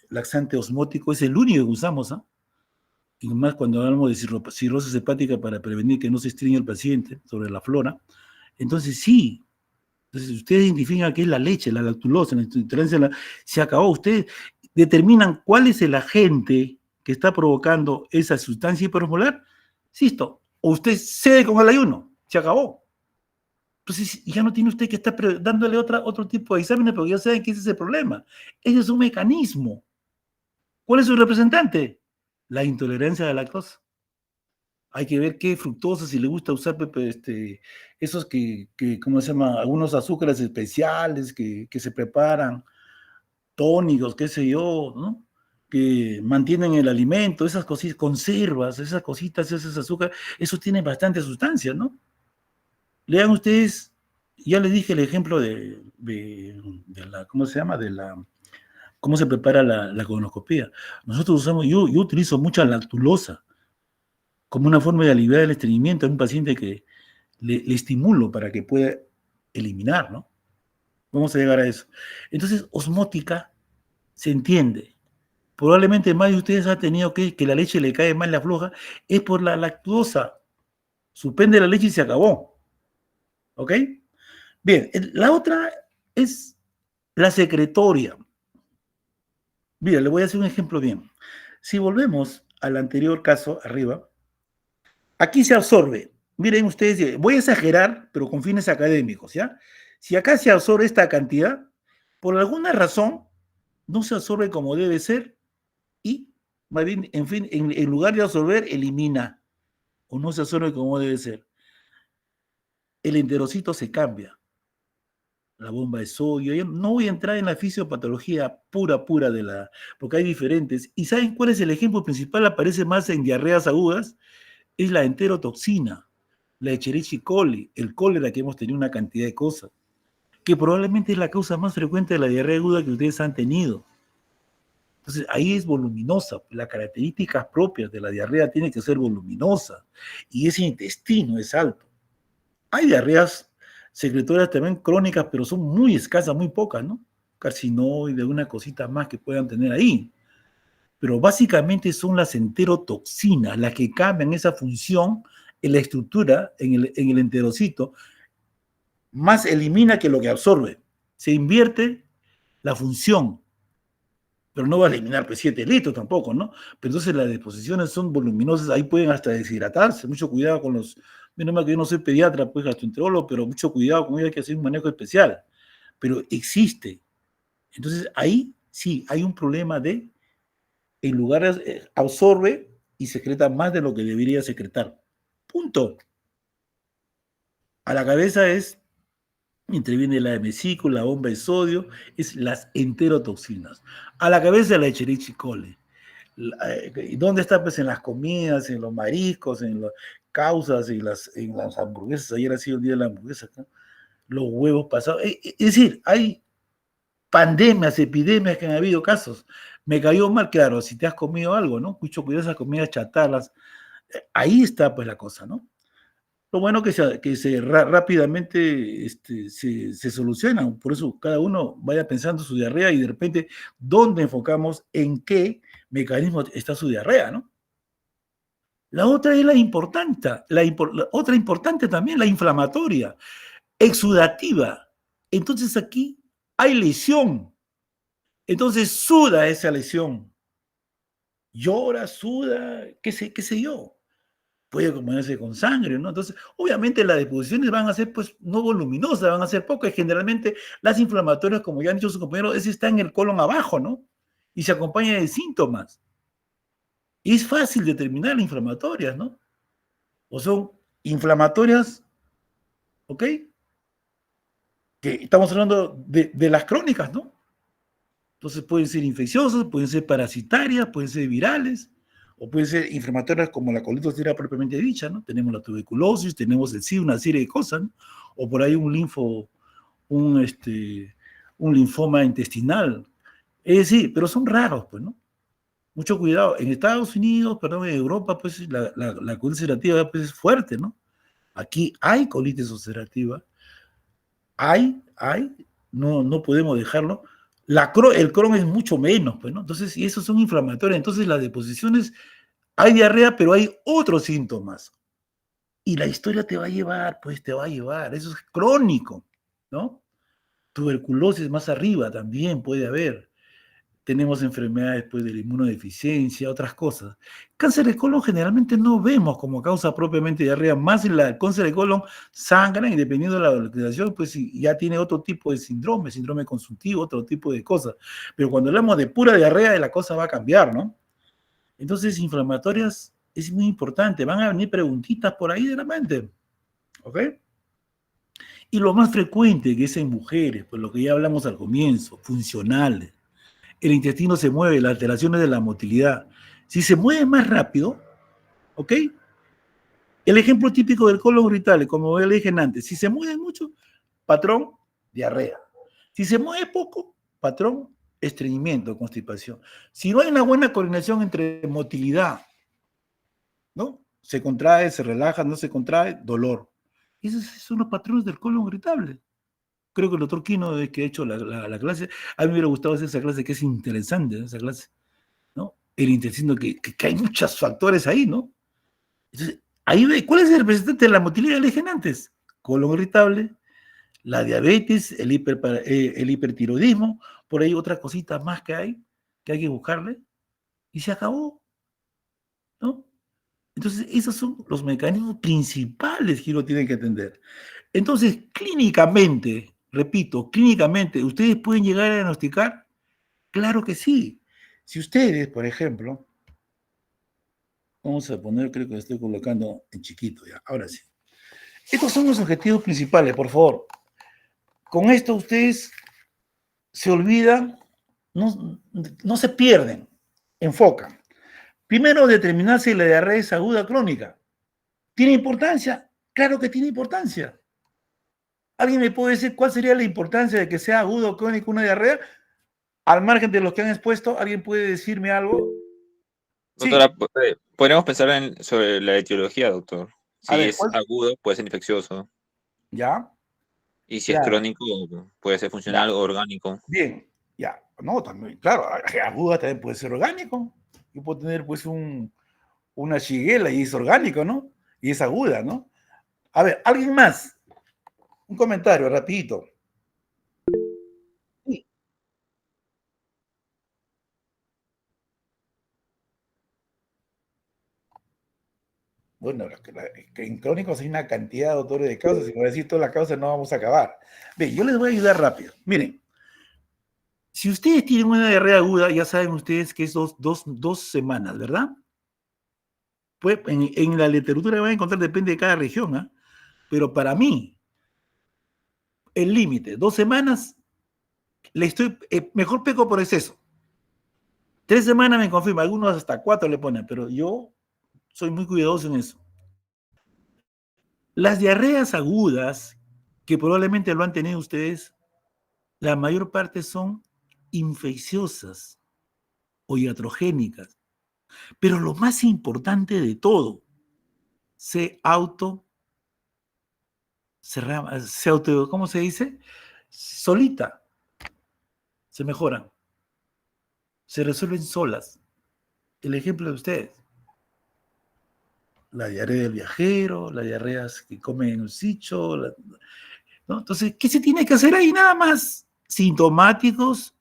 laxante osmótico, es el único que usamos, ¿ah? Y más cuando hablamos de cirrosis hepática para prevenir que no se estreña el paciente sobre la flora. Entonces, sí. Entonces, ustedes identifican qué es la leche, la lactulosa, la intolerancia, se acabó. Ustedes determinan cuál es el agente que está provocando esa sustancia hiperosmolar. Insisto, o usted cede con el ayuno, se acabó. Entonces, ya no tiene usted que estar dándole otro tipo de exámenes, porque ya saben que ese es el problema. Ese es un mecanismo. ¿Cuál es su representante? La intolerancia a la lactosa. Hay que ver qué fructosa, si le gusta usar esos ¿cómo se llama? Algunos azúcares especiales que se preparan, tónicos, qué sé yo, ¿no? Que mantienen el alimento, esas cositas, conservas, esas cositas, esos azúcares, eso tiene bastante sustancia, ¿no? Lean ustedes, ya les dije el ejemplo de la, ¿cómo se llama? cómo se prepara la colonoscopía. Nosotros usamos, yo utilizo mucha lactulosa como una forma de aliviar el estreñimiento a un paciente que le estimulo para que pueda eliminar, ¿no? Vamos a llegar a eso. Entonces, osmótica se entiende. Probablemente más de ustedes han tenido que la leche le cae mal, la floja, es por la lactosa. Suspende la leche y se acabó. ¿Ok? Bien, la otra es la secretoria. Mira, le voy a hacer un ejemplo bien. Si volvemos al anterior caso, arriba, aquí se absorbe. Miren ustedes, voy a exagerar, pero con fines académicos, ¿ya? Si acá se absorbe esta cantidad, por alguna razón, no se absorbe como debe ser y, más bien, en fin, en lugar de absorber, elimina o no se absorbe como debe ser. El enterocito se cambia. La bomba de sodio. Yo no voy a entrar en la fisiopatología pura porque hay diferentes. ¿Y saben cuál es el ejemplo principal? Aparece más en diarreas agudas. Es la enterotoxina, la Escherichia coli, el cólera, que hemos tenido una cantidad de cosas, que probablemente es la causa más frecuente de la diarrea aguda que ustedes han tenido. Entonces, ahí es voluminosa. Las características propias de la diarrea tienen que ser voluminosa y ese intestino es alto. Hay diarreas secretorias también crónicas, pero son muy escasas, muy pocas, ¿no? Carcinoides, una cosita más que puedan tener ahí. Pero básicamente son las enterotoxinas las que cambian esa función en la estructura, en el enterocito, más elimina que lo que absorbe. Se invierte la función, pero no va a eliminar pues, 7 litros tampoco, ¿no? Pero entonces las deposiciones son voluminosas, ahí pueden hasta deshidratarse. Mucho cuidado con los... Menos mal que yo no soy pediatra, pues gastroenterólogo, pero mucho cuidado con ellos, hay que hacer un manejo especial. Pero existe. Entonces ahí sí hay un problema de, en lugar de absorbe y secreta más de lo que debería secretar. Punto. A la cabeza interviene la vesícula, la bomba de sodio, es las enterotoxinas. A la cabeza la Escherichia coli. ¿Dónde está? Pues en las comidas, en los mariscos, en las causas, en las hamburguesas. Ayer ha sido el día de la hamburguesa, ¿no? Los huevos pasados. Es decir, hay pandemias, epidemias que han habido casos. Me cayó mal, claro, si te has comido algo, ¿no? Mucho cuidado esas comidas chatarras. Ahí está pues la cosa, ¿no? Lo bueno que rápidamente se solucionan, por eso cada uno vaya pensando su diarrea y de repente, ¿dónde enfocamos en qué mecanismo está su diarrea, ¿no? La otra es la otra importante también, la inflamatoria, exudativa. Entonces aquí hay lesión. Entonces suda esa lesión. Llora, suda, qué sé yo. Puede acompañarse con sangre, ¿no? Entonces, obviamente las deposiciones van a ser, pues, no voluminosas, van a ser pocas. Generalmente las inflamatorias, como ya han dicho sus compañeros, está en el colon abajo, ¿no? Y se acompaña de síntomas. Y es fácil determinar las inflamatorias, ¿no? O son inflamatorias, ¿ok? Que estamos hablando de las crónicas, ¿no? Entonces pueden ser infecciosas, pueden ser parasitarias, pueden ser virales, o pueden ser inflamatorias como la colitis ulcerosa propiamente dicha, ¿no? Tenemos la tuberculosis, tenemos el SIDA, una serie de cosas, ¿no? O por ahí un linfoma intestinal. Es decir, pero son raros, pues, ¿no? Mucho cuidado. En Estados Unidos, perdón, en Europa, pues la colitis ulcerativa pues, es fuerte, ¿no? Aquí hay colitis ulcerativa, no podemos dejarlo. El Crohn es mucho menos, pues, ¿no? Entonces, y esos son inflamatorios. Entonces, las deposiciones, hay diarrea, pero hay otros síntomas. Y la historia te va a llevar, eso es crónico, ¿no? Tuberculosis más arriba también puede haber. Tenemos enfermedades pues, de la inmunodeficiencia, otras cosas. Cáncer de colon generalmente no vemos como causa propiamente diarrea, más en el cáncer de colon sangran y dependiendo de la localización, pues ya tiene otro tipo de síndrome consultivo, otro tipo de cosas. Pero cuando hablamos de pura diarrea, la cosa va a cambiar, ¿no? Entonces, inflamatorias Es muy importante. Van a venir preguntitas por ahí de repente. ¿Ok? Y lo más frecuente que es en mujeres, pues lo que ya hablamos al comienzo, funcionales. El intestino se mueve, las alteraciones de la motilidad. Si se mueve más rápido, ¿ok? El ejemplo típico del colon irritable, como le dije antes, si se mueve mucho, patrón, diarrea. Si se mueve poco, patrón, estreñimiento, constipación. Si no hay una buena coordinación entre motilidad, ¿no? Se contrae, se relaja, no se contrae, dolor. Esos son los patrones del colon irritable. Creo que el doctor Quino, que ha hecho la clase, a mí me hubiera gustado hacer esa clase, que es interesante, ¿no? Esa clase, ¿no? El intestino, que hay muchos factores ahí, ¿no? Entonces, ahí ve, ¿cuál es el representante de la motilidad? Le dije antes, colon irritable, la diabetes, el hipertiroidismo, por ahí otras cositas más que hay que buscarle, y se acabó, ¿no? Entonces, esos son los mecanismos principales que uno tiene que atender. Entonces, clínicamente, repito, clínicamente, ¿ustedes pueden llegar a diagnosticar? Claro que sí. Si ustedes, por ejemplo, vamos a poner, creo que lo estoy colocando en chiquito ya, ahora sí. Estos son los objetivos principales, por favor. Con esto ustedes se olvidan, no se pierden, enfocan. Primero, determinar si la diarrea es aguda o crónica. ¿Tiene importancia? Claro que tiene importancia. ¿Alguien me puede decir cuál sería la importancia de que sea aguda o crónica una diarrea? Al margen de los que han expuesto, ¿alguien puede decirme algo? Doctora, podríamos pensar sobre la etiología, doctor. A Si ver, es ¿cuál? agudo, puede ser infeccioso. ¿Ya? Y si es Claro. crónico, puede ser funcional Ya. o orgánico. Bien, ya. No, también, claro, aguda también puede ser orgánico. Yo puedo tener pues una shigella y es orgánico, ¿no? Y es aguda, ¿no? A ver, ¿alguien más? Un comentario, rapidito. Sí. Bueno, que en crónicos hay una cantidad, doctores, de causas. Si voy a decir toda la causa, no vamos a acabar. Bien, yo les voy a ayudar rápido. Miren, si ustedes tienen una diarrea aguda, ya saben ustedes que es dos semanas, ¿verdad? Pues en la literatura van a encontrar, depende de cada región, ¿ah? Pero para mí, el límite, 2 semanas, mejor peco por exceso. 3 semanas me confirma, algunos hasta 4 le ponen, pero yo soy muy cuidadoso en eso. Las diarreas agudas, que probablemente lo han tenido ustedes, la mayor parte son infecciosas o iatrogénicas. Pero lo más importante de todo, ¿cómo se dice? Solita, se mejoran, se resuelven solas. El ejemplo de ustedes, la diarrea del viajero, las diarreas que comen en un sitio, ¿no? Entonces, ¿qué se tiene que hacer ahí? Nada más sintomáticos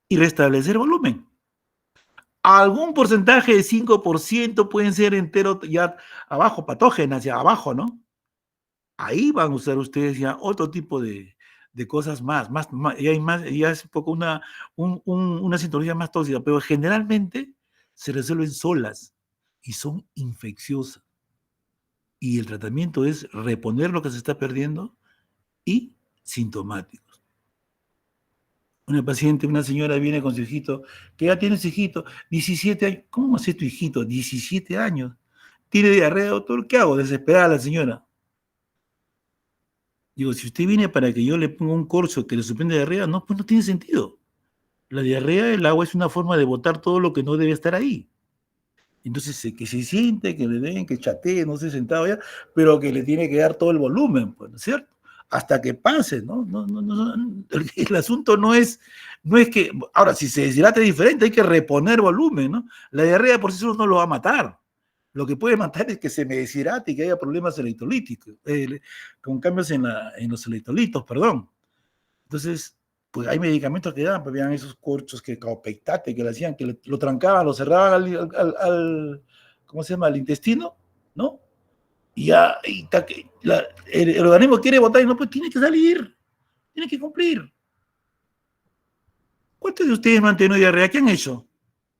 y restablecer volumen. Algún porcentaje de 5% pueden ser entero ya abajo, patógenas, ya abajo, ¿no? Ahí van a usar ustedes ya otro tipo de cosas más, ya es un poco una sintonía más tóxica, pero generalmente se resuelven solas y son infecciosas. Y el tratamiento es reponer lo que se está perdiendo y sintomáticos. Una paciente, una señora viene con su hijito, que ya tiene su hijito, 17 años. ¿Cómo va a ser tu hijito? 17 años. Tiene diarrea, doctor, ¿qué hago? Desesperada la señora. Digo, si usted viene para que yo le ponga un corcho que le suspende diarrea, no, pues no tiene sentido. La diarrea, el agua es una forma de botar todo lo que no debe estar ahí. Entonces, que se siente, que le den, que chatee, no se sentado ya, pero que le tiene que dar todo el volumen, pues, ¿no es cierto? Hasta que pase, ¿no? El asunto no es que, ahora, si se deshidrata diferente, hay que reponer volumen, ¿no? La diarrea por sí solo no lo va a matar. Lo que puede matar es que se me deshidrate y que haya problemas electrolíticos, con cambios en los electrolitos, perdón. Entonces, pues hay medicamentos que dan, pues vean esos corchos que caupectate, que le hacían, que lo trancaban, lo cerraban ¿cómo se llama? Al intestino, ¿no? Y ya, el organismo quiere botar y no, pues tiene que salir, tiene que cumplir. ¿Cuántos de ustedes no han tenido diarrea? ¿Qué han hecho?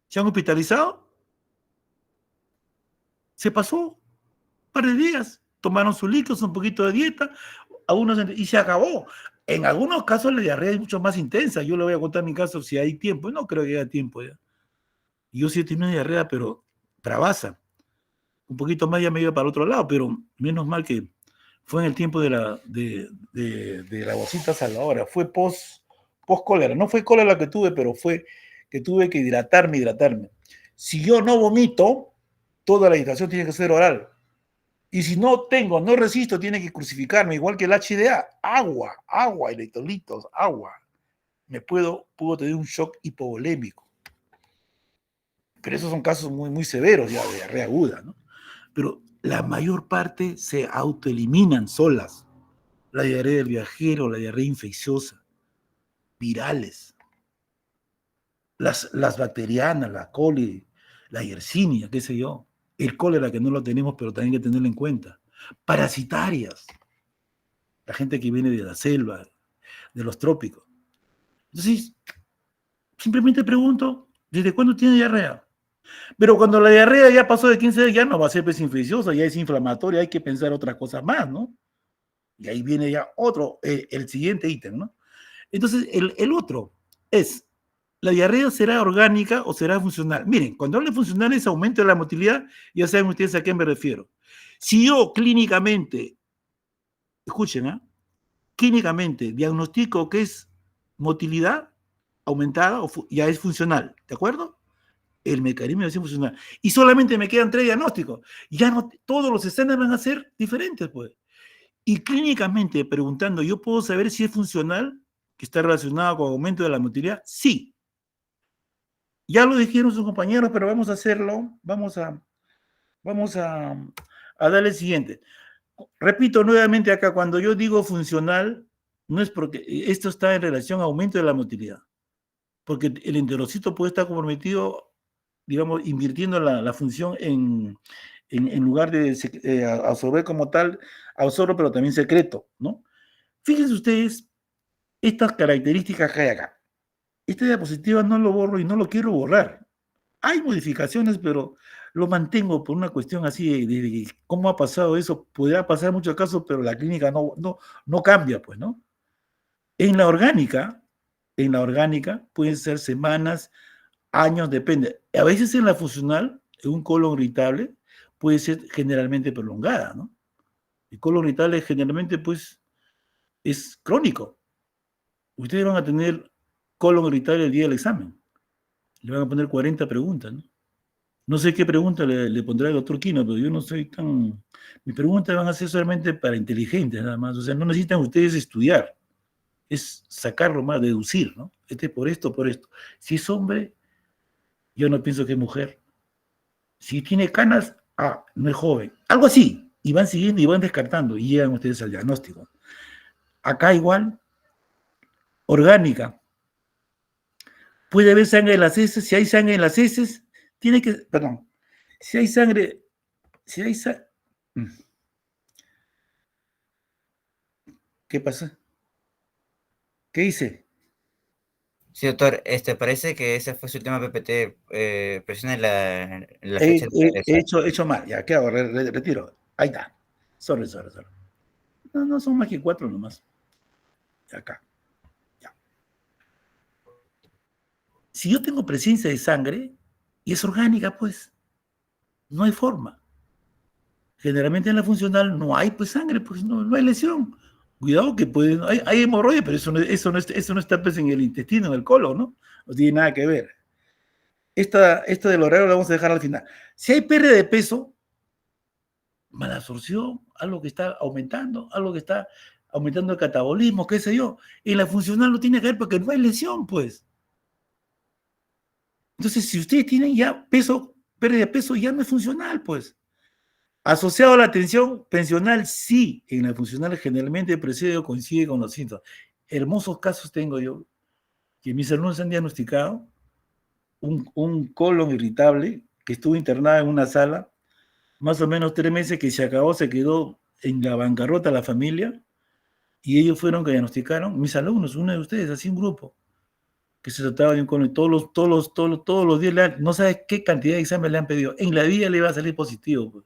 ¿Se han hospitalizado? Se pasó un par de días, tomaron sus líquidos, un poquito de dieta, y se acabó. En algunos casos la diarrea es mucho más intensa. Yo le voy a contar mi caso si hay tiempo. No creo que haya tiempo ya. Yo sí he tenido diarrea, pero bravaza. Un poquito más ya me iba para el otro lado, pero menos mal que fue en el tiempo de la bolsita salvadora. Fue post cólera. No fue cólera que tuve, pero fue que tuve que hidratarme. Si yo no vomito, toda la hidratación tiene que ser oral. Y si no resisto, tiene que crucificarme, igual que el HDA. Agua, electrolitos, agua. Puedo tener un shock hipovolémico. Pero esos son casos muy, muy severos ya de diarrea aguda, ¿no? Pero la mayor parte se autoeliminan solas. La diarrea del viajero, la diarrea infecciosa, virales. Las bacterianas, la coli, la yersinia, qué sé yo. El cólera, que no lo tenemos, pero también hay que tenerlo en cuenta. Parasitarias. La gente que viene de la selva, de los trópicos. Entonces, simplemente pregunto, ¿desde cuándo tiene diarrea? Pero cuando la diarrea ya pasó de 15 días, ya no va a ser infecciosa, ya es inflamatoria, hay que pensar otras cosas más, ¿no? Y ahí viene ya el siguiente ítem, ¿no? Entonces, el otro es, ¿la diarrea será orgánica o será funcional? Miren, cuando hablo de funcional es aumento de la motilidad, ya saben ustedes a qué me refiero. Si yo clínicamente, escuchen, clínicamente diagnostico que es motilidad aumentada, ya es funcional, ¿de acuerdo? El mecanismo de acción funcional. Y solamente me quedan 3 diagnósticos. Ya no, todos los estándares van a ser diferentes, pues. Y clínicamente, preguntando, ¿yo puedo saber si es funcional, que está relacionado con aumento de la motilidad? Sí. Ya lo dijeron sus compañeros, pero vamos a hacerlo. Vamos a darle el siguiente. Repito nuevamente acá, cuando yo digo funcional, no es porque esto está en relación a aumento de la motilidad. Porque el enterocito puede estar comprometido, digamos, invirtiendo la función en lugar de absorber como tal, absorbe, pero también secreto, ¿no? Fíjense ustedes estas características que hay acá. Esta diapositiva no lo borro y no lo quiero borrar. Hay modificaciones, pero lo mantengo por una cuestión así de cómo ha pasado eso. Podría pasar en muchos casos, pero la clínica no cambia, pues, ¿no? En la orgánica pueden ser semanas, años, depende. A veces en la funcional, en un colon irritable, puede ser generalmente prolongada, ¿no? El colon irritable generalmente, pues, es crónico. Ustedes van a tener colon irritable el día del examen. Le van a poner 40 preguntas, ¿no? No sé qué pregunta le pondrá el doctor Quino, pero yo no soy tan... Mis preguntas van a ser solamente para inteligentes, nada más. O sea, no necesitan ustedes estudiar. Es sacarlo más, deducir, ¿no? Por esto, por esto. Si es hombre, yo no pienso que es mujer. Si tiene canas, no es joven. Algo así. Y van siguiendo y van descartando y llegan ustedes al diagnóstico. Acá igual, orgánica. Puede haber sangre en las heces. Si hay sangre en las heces, si hay sangre, ¿qué pasa? ¿Qué hice? Sí, doctor, parece que esa fue su última PPT. Presione la fecha de regresar. He hecho mal, ya, ¿qué hago? Retiro. Ahí está. Sorry. No son más que 4 nomás. Acá. Ya. Si yo tengo presencia de sangre, y es orgánica, pues, no hay forma. Generalmente en la funcional no hay, pues, sangre, pues no hay lesión. Cuidado que hay hemorroides, pero eso no está pues, en el intestino, en el colon, ¿no? No tiene nada que ver. Esta del horario la vamos a dejar al final. Si hay pérdida de peso, malabsorción, algo que está aumentando, algo que está aumentando el catabolismo, qué sé yo. En la funcional no tiene que ver porque no hay lesión, pues. Entonces, si ustedes tienen ya pérdida de peso, ya no es funcional, pues. Asociado a la atención pensional, sí, en la funcional generalmente precede o coincide con los síntomas. Hermosos casos tengo yo, que mis alumnos han diagnosticado un colon irritable que estuvo internada en una sala, más o menos 3 meses que se acabó, se quedó en la bancarrota la familia, y ellos fueron que diagnosticaron, mis alumnos, uno de ustedes, así un grupo, que se trataba de un colon, todos los días, no sabes qué cantidad de exámenes le han pedido. En la vida le iba a salir positivo, pues.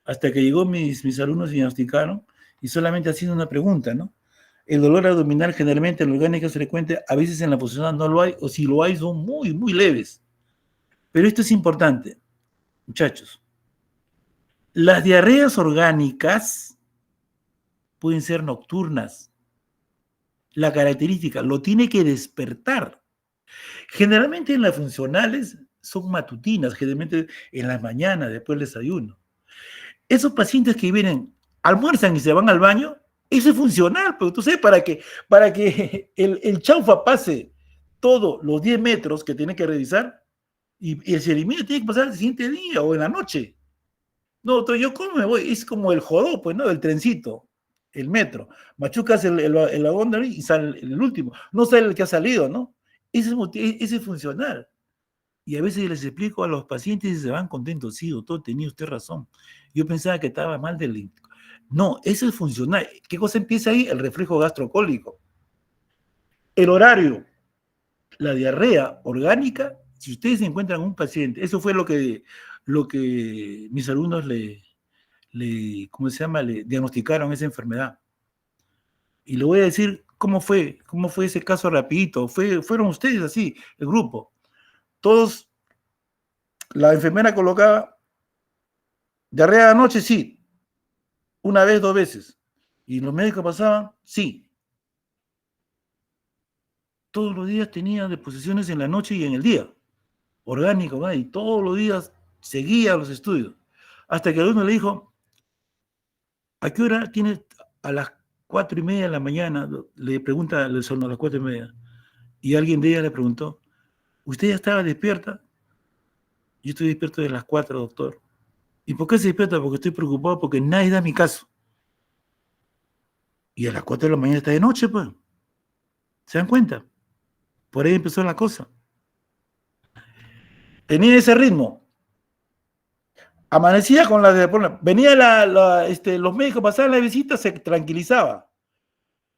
Hasta que llegó mis alumnos y diagnosticaron, y solamente haciendo una pregunta, ¿no? El dolor abdominal generalmente en la orgánica es frecuente, a veces en la funcional no lo hay, o si lo hay son muy, muy leves. Pero esto es importante, muchachos. Las diarreas orgánicas pueden ser nocturnas. La característica lo tiene que despertar. Generalmente en las funcionales son matutinas, generalmente en la mañana, después del desayuno. Esos pacientes que vienen, almuerzan y se van al baño, eso es funcional, pero tú sabes, para que el chaufa pase todos los 10 metros que tiene que revisar, y el cerimio tiene que pasar el siguiente día o en la noche. No, entonces yo cómo me voy, es como el jodó, pues, ¿no? El trencito, el metro. Machucas el vagón de ahí y sale el último. No sale el que ha salido, ¿no? Ese es funcional. Y a veces les explico a los pacientes y se van contentos. Sí, doctor, tenía usted razón. Yo pensaba que estaba mal del... No, eso es funcional. ¿Qué cosa empieza ahí? El reflejo gastrocólico. El horario, la diarrea orgánica, si ustedes encuentran un paciente, eso fue lo que mis alumnos ¿cómo se llama? Le diagnosticaron esa enfermedad. Y le voy a decir cómo fue ese caso rapidito. Fueron ustedes así, el grupo. Todos, la enfermera colocaba diarrea de anoche, sí. Una vez, 2 veces. Y los médicos pasaban, sí. Todos los días tenía deposiciones en la noche y en el día. Orgánico, ¿no? Y todos los días seguía los estudios. Hasta que el alumno le dijo, ¿a qué hora tienes? A las 4:30 de la mañana, le pregunta, le sonó a las 4:30. Y alguien de ella le preguntó, ¿usted ya estaba despierta? Yo estoy despierto de las 4, doctor. ¿Y por qué se despierta? Porque estoy preocupado porque nadie da mi caso. Y a las 4 de la mañana está de noche, pues. ¿Se dan cuenta? Por ahí empezó la cosa. Tenía ese ritmo. Amanecía con la... Venía los médicos, pasaban la visita, se tranquilizaba.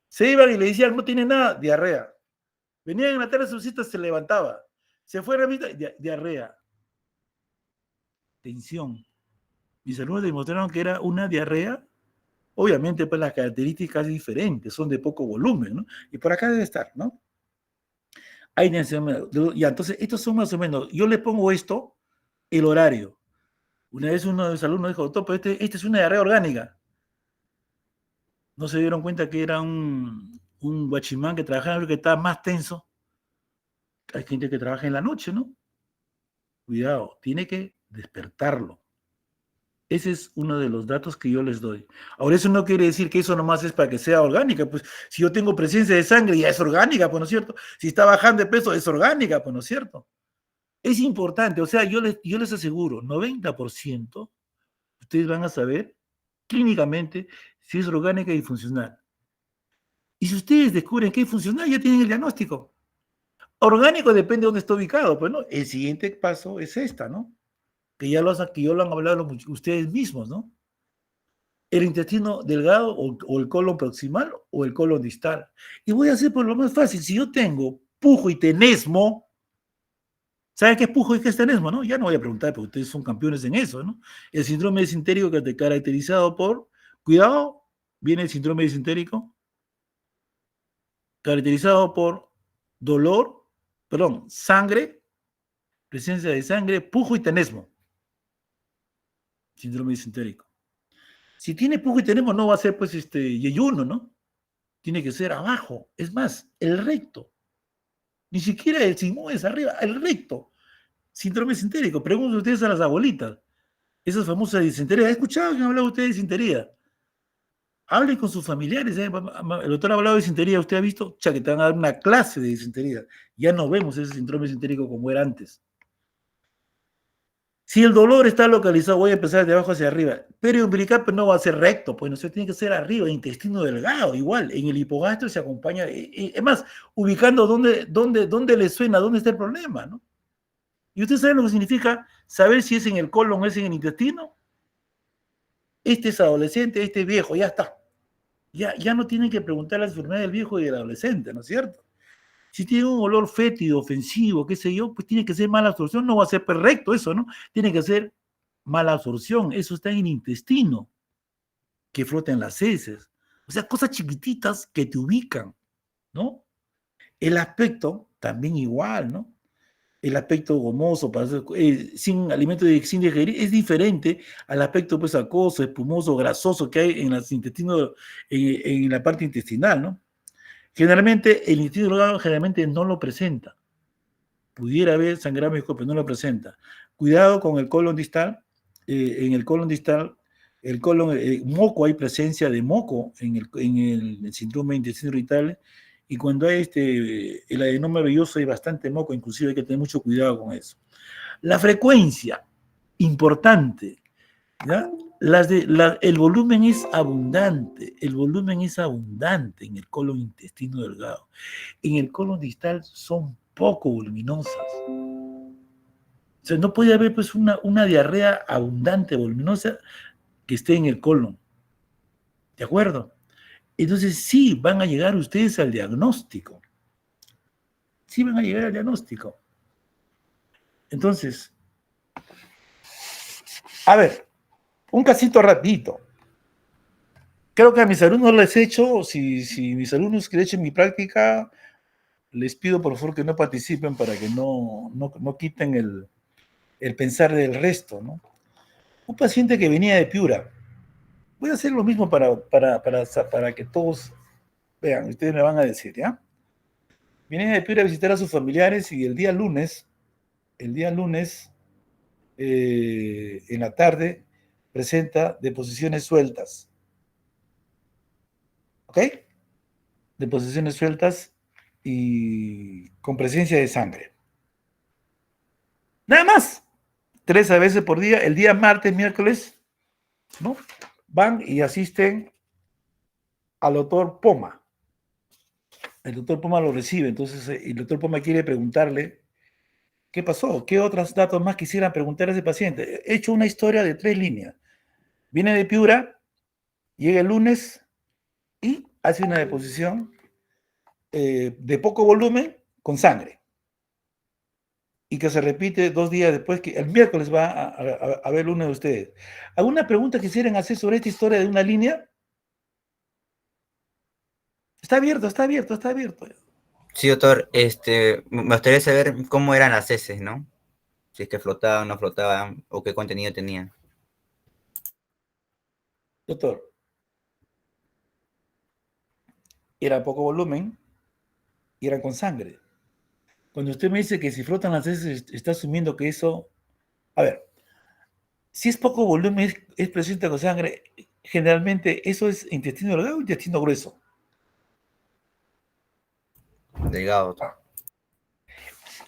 Se iban y le decían, no tiene nada, diarrea. Venían en la tarde de su visita, se levantaba. Se fue a la visita, diarrea. Tensión. Mis alumnos demostraron que era una diarrea. Obviamente, pues las características diferentes, son de poco volumen, ¿no? Y por acá debe estar, ¿no? Hay tensión. Ya, entonces, estos son más o menos, yo le pongo esto, el horario. Una vez uno de los alumnos dijo, doctor, pero este es una diarrea orgánica. No se dieron cuenta que era un guachimán que trabajaba, que estaba más tenso. Hay gente que trabaja en la noche, ¿no? Cuidado, tiene que despertarlo. Ese es uno de los datos que yo les doy. Ahora, eso no quiere decir que eso nomás es para que sea orgánica. Pues si yo tengo presencia de sangre, ya es orgánica, pues no es cierto. Si está bajando de peso, es orgánica, pues no es cierto. Es importante, o sea, yo les aseguro, 90% ustedes van a saber clínicamente si es orgánica y funcional. Y si ustedes descubren que es funcional, ya tienen el diagnóstico. Orgánico depende de dónde está ubicado, pues, ¿no? El siguiente paso es esta, ¿no? Que ya lo han hablado ustedes mismos, ¿no? El intestino delgado o el colon proximal o el colon distal. Y voy a hacer por lo más fácil. Si yo tengo pujo y tenesmo, ¿saben qué es pujo y qué es tenesmo, no? Ya no voy a preguntar, porque ustedes son campeones en eso, ¿no? El síndrome disentérico que está caracterizado por, cuidado, viene el síndrome disentérico, caracterizado por dolor, perdón, sangre, presencia de sangre, pujo y tenesmo. Síndrome disentérico. Si tiene pujo y tenesmo, no va a ser, pues, yeyuno, ¿no? Tiene que ser abajo. Es más, el recto. Ni siquiera el sigmoide es arriba, el recto. Síndrome disentérico. Pregúntenle ustedes a las abuelitas. Esas famosas disenterías. ¿Han escuchado que han hablado ustedes de disentería? Hablen con sus familiares. El doctor ha hablado de disentería. ¿Usted ha visto? Que te van a dar una clase de disentería. Ya no vemos ese síndrome disentérico como era antes. Si el dolor está localizado, voy a empezar de abajo hacia arriba. Periumbilical no va a ser recto, pues no se tiene que ser arriba, intestino delgado, igual. En el hipogastro se acompaña. Es más, ubicando dónde le suena, dónde está el problema, ¿no? ¿Y usted sabe lo que significa saber si es en el colon o es en el intestino? Este es adolescente, este es viejo, ya está. Ya no tienen que preguntar la enfermedad del viejo y del adolescente, ¿no es cierto? Si tiene un olor fétido, ofensivo, qué sé yo, pues tiene que ser mala absorción, no va a ser perfecto eso, ¿no? Tiene que ser mala absorción, eso está en el intestino, que flota en las heces. O sea, cosas chiquititas que te ubican, ¿no? El aspecto también igual, ¿no? El aspecto gomoso, sin alimento sin digerir, es diferente al aspecto pues acuoso, espumoso, grasoso que hay en los intestinos, en la parte intestinal, ¿no? Generalmente el intestino delgado generalmente no lo presenta. Pudiera haber sangrado mejor, pero no lo presenta. Cuidado con el colon distal. En el colon distal, el colon, moco, hay presencia de moco en el síndrome de intestino irritable. Y cuando hay el adenoma velloso hay bastante moco, inclusive hay que tener mucho cuidado con eso. La frecuencia, importante, ¿ya? El volumen es abundante, en el colon intestino delgado. En el colon distal son poco voluminosas. O sea, no puede haber pues una diarrea abundante, voluminosa, que esté en el colon. ¿De acuerdo? Entonces sí van a llegar ustedes al diagnóstico. Sí van a llegar al diagnóstico. Entonces, a ver, un casito rapidito. Creo que a mis alumnos les he hecho, si mis alumnos que le echen mi práctica, les pido por favor que no participen para que no quiten el pensar del resto, ¿no? Un paciente que venía de Piura. Voy a hacer lo mismo para que todos vean, ustedes me van a decir, ¿ya? Viene de Piura a visitar a sus familiares y el día lunes, en la tarde, presenta deposiciones sueltas. ¿Ok? Deposiciones sueltas y con presencia de sangre. Nada más. 3 veces por día, el día martes, miércoles, ¿no? Van y asisten al doctor Poma. El doctor Poma lo recibe, entonces el doctor Poma quiere preguntarle qué pasó, qué otros datos más quisieran preguntar a ese paciente. He hecho una historia de 3 líneas. Viene de Piura, llega el lunes y hace una deposición de poco volumen con sangre. Y que se repite 2 días después, que el miércoles va a ver uno de ustedes. ¿Alguna pregunta quisieran hacer sobre esta historia de una línea? Está abierto. Sí, doctor, me gustaría saber cómo eran las heces, ¿no? Si es que flotaban, no flotaban, o qué contenido tenían. Doctor, era poco volumen y eran con sangre. Cuando usted me dice que si flotan las heces, está asumiendo que eso... A ver, si es poco volumen, es presente con sangre, generalmente eso es intestino delgado o intestino grueso. Delgado, doctor.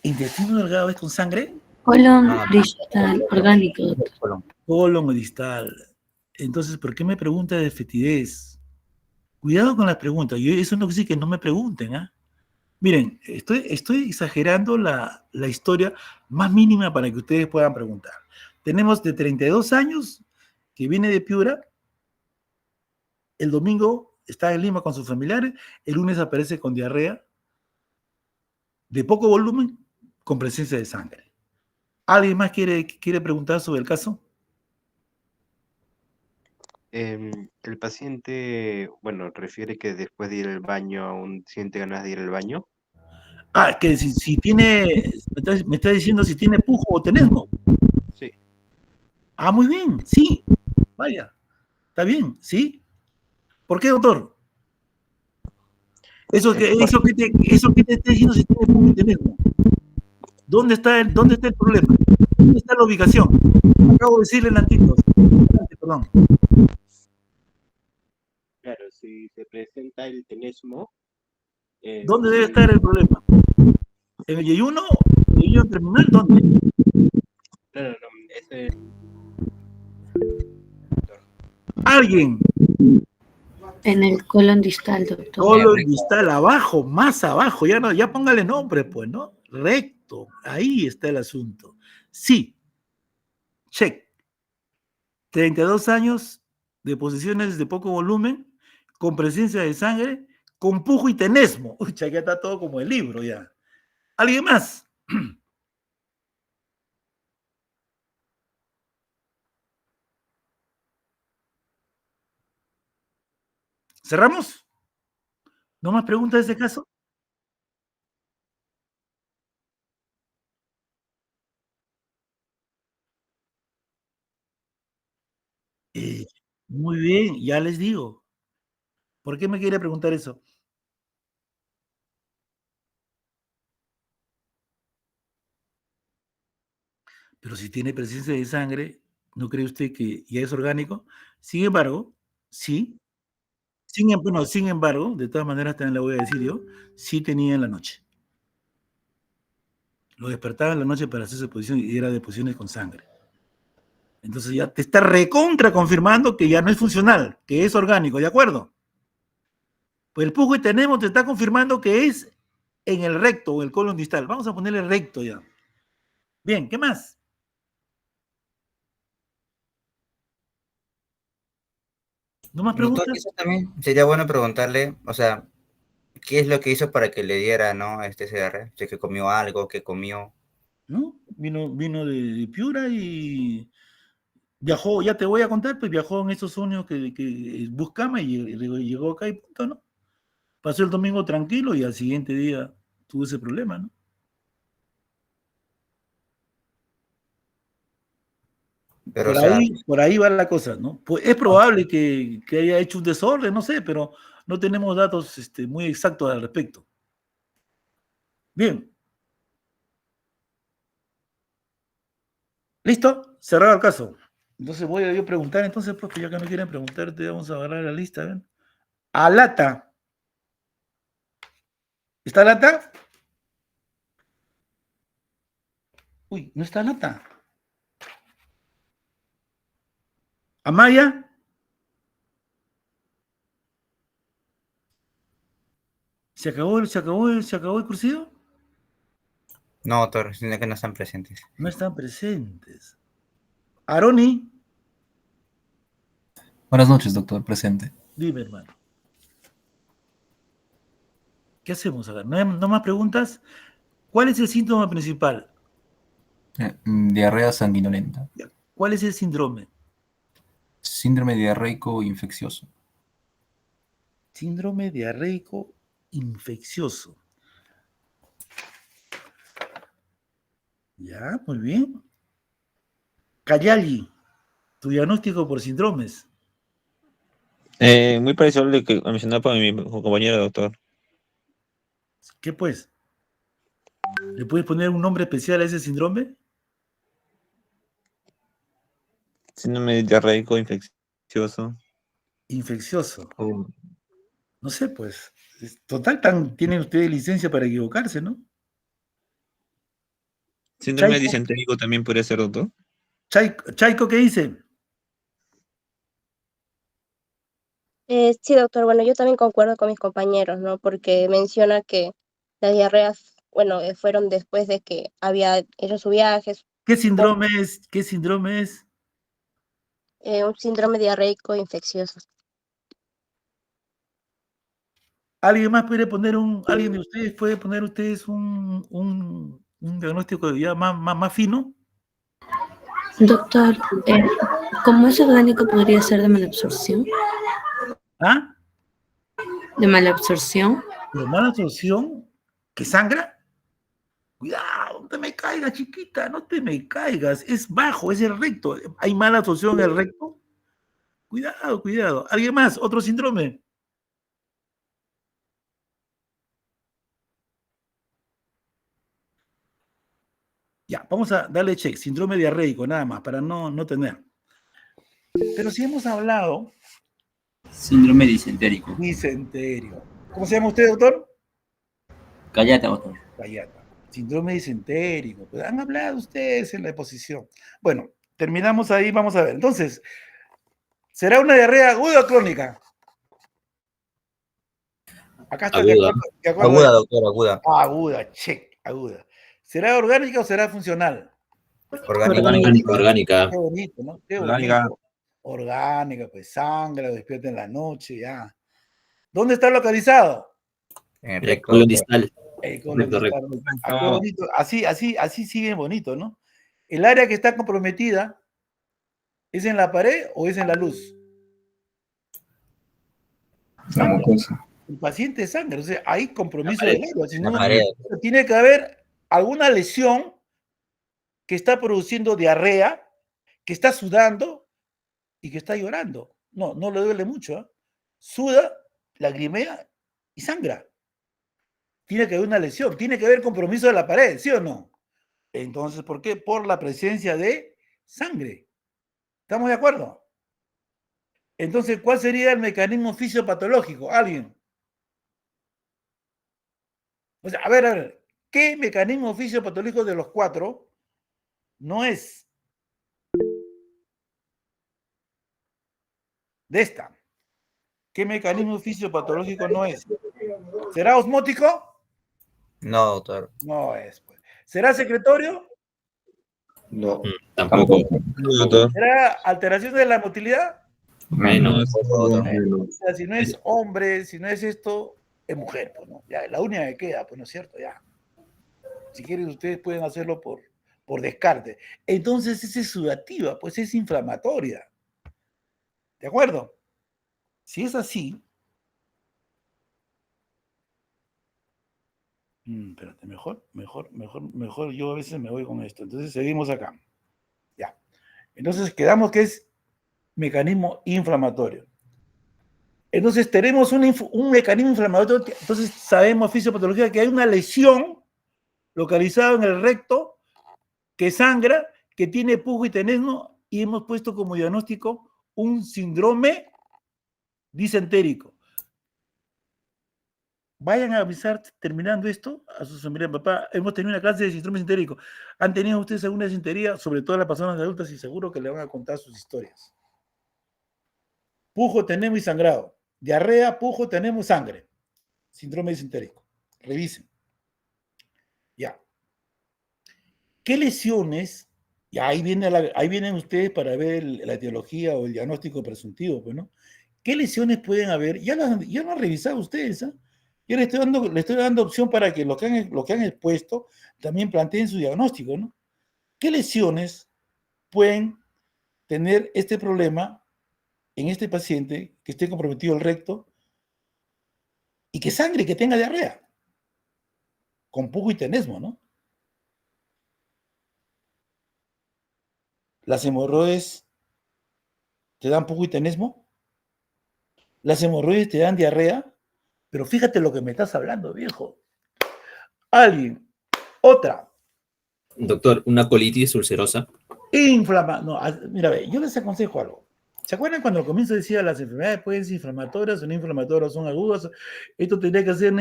¿Intestino delgado es con sangre? Colon distal, orgánico, doctor. Colon distal. Entonces, ¿por qué me pregunta de fetidez? Cuidado con las preguntas. Eso no quiere decir que no me pregunten, ¿ah? Miren, estoy exagerando la historia más mínima para que ustedes puedan preguntar. Tenemos de 32 años que viene de Piura, el domingo está en Lima con sus familiares, el lunes aparece con diarrea, de poco volumen, con presencia de sangre. ¿Alguien más quiere preguntar sobre el caso? El paciente, bueno, refiere que después de ir al baño aún siente ganas de ir al baño. Ah, que si tiene, me está diciendo si tiene pujo o tenesmo. Sí. Ah, muy bien, sí. Vaya, está bien, ¿sí? ¿Por qué, doctor? Eso que te está diciendo si tiene pujo o tenesmo. ¿Dónde está el problema? ¿Dónde está la ubicación? Acabo de decirle en antiguos. Perdón. Claro, si se presenta el tenesmo. ¿Dónde debe estar el problema? ¿En el yeyuno? ¿En el yeyuno terminal? ¿Dónde? No, ese... ¿Alguien? En el colon distal, doctor. Colon distal, abajo, más abajo. Ya póngale nombre, pues, ¿no? Recto. Ahí está el asunto. Sí. Check. 32 años, deposiciones de poco volumen, con presencia de sangre, con pujo y tenesmo. Uy, ya está todo como el libro ya. ¿Alguien más? ¿Cerramos? ¿No más preguntas de ese caso? Muy bien, ya les digo. ¿Por qué me quiere preguntar eso? Pero si tiene presencia de sangre, ¿no cree usted que ya es orgánico? Sin embargo, sí. Bueno, sin embargo, de todas maneras también le voy a decir yo, sí tenía en la noche. Lo despertaba en la noche para hacer su posición y era de posiciones con sangre. Entonces ya te está recontra confirmando que ya no es funcional, que es orgánico, ¿de acuerdo? Pues el pujo que tenemos te está confirmando que es en el recto o el colon distal. Vamos a ponerle recto ya. Bien, ¿qué más? ¿No más preguntas? Doctor, quizás también sería bueno preguntarle, o sea, ¿qué es lo que hizo para que le diera, ¿no? Este CR? Si es que comió algo, que comió. ¿No? Vino de Piura y viajó, ya te voy a contar, pues viajó en esos sueños que buscaba y llegó acá y punto, ¿no? Pasó el domingo tranquilo y al siguiente día tuvo ese problema, ¿no? Pero, o sea, Por ahí va la cosa, ¿no? Pues es probable que haya hecho un desorden, no sé, pero no tenemos datos muy exactos al respecto. Bien. ¿Listo? Cerrado el caso. Entonces voy a yo preguntar, entonces, pues, ya que no quieren preguntarte, vamos a agarrar la lista, ¿ven? Alata. ¿Está Alata? Uy, no está Alata. ¿Amaya? ¿Se acabó el cursivo? no, doctor, sino que no están presentes. No están presentes. Aroni, Buenas noches, doctor, presente. dime, hermano. ¿Qué hacemos acá? ¿No más preguntas? ¿Cuál es el síntoma principal? Diarrea sanguinolenta. ¿Cuál es el síndrome? Síndrome diarreico infeccioso. Síndrome diarreico infeccioso. Ya, muy bien. Cayali, tu diagnóstico por síndromes. Muy parecido al que mencionaba para mi compañero, doctor. ¿Qué pues? ¿Le puedes poner un nombre especial a ese síndrome? Síndrome diarreico infeccioso. Infeccioso. No sé, pues. Total, tienen ustedes licencia para equivocarse, ¿no? Síndrome Chaico. disentérico también podría ser, doctor. Chaico, ¿qué dice? Sí, doctor, bueno, yo también concuerdo con mis compañeros, ¿no? Porque menciona que las diarreas, bueno, fueron después de que había hecho su viaje, ¿Qué síndrome es? ¿Qué síndrome es? un síndrome diarreico infeccioso. ¿Alguien más puede poner alguien de ustedes puede poner un diagnóstico ya más fino? Doctor, ¿cómo es orgánico podría ser de malabsorción? ¿Ah? ¿De malabsorción? ¿Pero mala absorción? ¿Que sangra? Cuidado, no te me caigas, chiquita, no te me caigas. Es bajo, es el recto. ¿Hay mala absorción en el recto? Cuidado, cuidado. ¿Alguien más? ¿Otro síndrome? Ya, vamos a darle check. Síndrome diarreico, nada más, para no tener. Pero si hemos hablado... Síndrome disentérico. Disenterio. ¿Cómo se llama usted, doctor? Callata, doctor. Callata. Síndrome disentérico. Pues han hablado ustedes en la exposición. Bueno, terminamos ahí, vamos a ver. Entonces, ¿será una diarrea aguda o crónica? Acá está. Aguda. Aguda, doctor, aguda. Aguda, check, aguda. ¿Será orgánica o será funcional? Orgánica. Qué bonito, ¿no? Qué Orgánica. bonito. Orgánica, pues sangra, despierta en la noche, ya. ¿Dónde está localizado? En el El recto, colon doctor. distal. El colon Correcto, distal. Ah, qué bonito. Así sigue bonito, ¿no? El área que está comprometida, ¿es en la pared o es en la luz? La mucosa. El paciente sangra, o sea, hay compromiso pared. del área, si La no, pared. tiene que haber alguna lesión que está produciendo diarrea, que está sudando y que está llorando. No, no le duele mucho, ¿eh? Suda, lagrimea y sangra. Tiene que haber una lesión, tiene que haber compromiso de la pared, ¿sí o no? Entonces, ¿por qué? Por la presencia de sangre. ¿Estamos de acuerdo? Entonces, ¿cuál sería el mecanismo fisiopatológico? ¿Alguien? O sea, a ver, ¿qué mecanismo fisiopatológico de los 4 no es de esta? ¿Qué mecanismo fisiopatológico no es? ¿Será osmótico? No, doctor. No es. Pues. ¿Será secretorio? No. Tampoco. No, doctor. ¿Será alteración de la motilidad? Menos. O sea, si no es hombre, si no es esto, es mujer, pues, ¿no? Ya, la única que queda, pues, ¿no es cierto? Ya. Si quieren, ustedes pueden hacerlo por descarte. Entonces, esa es sudativa, pues es inflamatoria. ¿De acuerdo? Si es así, espérate, mejor yo a veces me voy con esto. Entonces, seguimos acá. Ya. Entonces, quedamos que es mecanismo inflamatorio. Entonces, tenemos un mecanismo inflamatorio, entonces sabemos fisiopatología que hay una lesión localizada en el recto que sangra, que tiene pujo y tenesmo, y hemos puesto como diagnóstico un síndrome disentérico. Vayan a avisar, terminando esto, a sus familiares. Papá, hemos tenido una clase de síndrome disentérico. ¿Han tenido ustedes alguna disentería? Sobre todo las personas adultas, y seguro que le van a contar sus historias. Pujo, tenemos y sangrado. Diarrea, pujo, tenemos sangre. Síndrome disentérico. Revisen. Ya. ¿Qué lesiones? Y ahí vienen ustedes para ver la etiología o el diagnóstico presuntivo, pues, ¿no? ¿Qué lesiones pueden haber? Ya lo han revisado ustedes, ¿eh? Yo le estoy dando opción para que lo que han expuesto también planteen su diagnóstico, ¿no? ¿Qué lesiones pueden tener este problema en este paciente que esté comprometido el recto y que sangre, que tenga diarrea? Con pujo y tenesmo, ¿no? ¿Las hemorroides te dan pujo y tenesmo? ¿Las hemorroides te dan diarrea? Pero fíjate lo que me estás hablando, viejo. Alguien, otra. Doctor, una colitis ulcerosa. No, mira, ve, yo les aconsejo algo. ¿Se acuerdan cuando al comienzo decía las enfermedades pueden ser inflamatorias o no inflamatorias, son agudas? Esto tendría que ser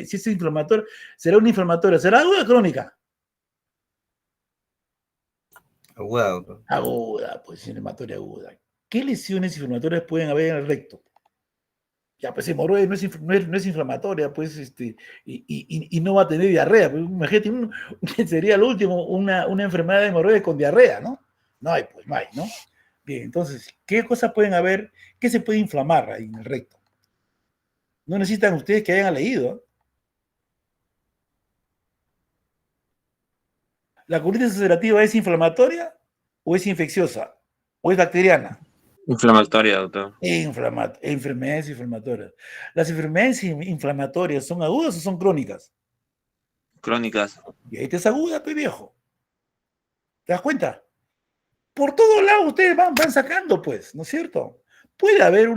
si es inflamatoria, será una inflamatoria, ¿será aguda o crónica? Aguda, doctor. Aguda, pues inflamatoria aguda. ¿Qué lesiones inflamatorias pueden haber en el recto? Ya, pues hemorroides no es inflamatoria, pues, y no va a tener diarrea. Pues, imagínate, sería lo último, una enfermedad de hemorroides con diarrea, ¿no? No hay, pues, no hay, ¿no? Bien, entonces, ¿qué cosas pueden haber? ¿Qué se puede inflamar ahí en el recto? No necesitan ustedes que hayan leído, ¿eh? ¿La colitis ulcerativa es inflamatoria o es infecciosa? ¿O es bacteriana? Inflamatoria, doctor. Enfermedades inflamatorias. ¿Las enfermedades inflamatorias son agudas o son crónicas? Crónicas. Y ahí te es aguda, pues, viejo. ¿Te das cuenta? Por todos lados ustedes van sacando, pues, ¿no es cierto? Puede haber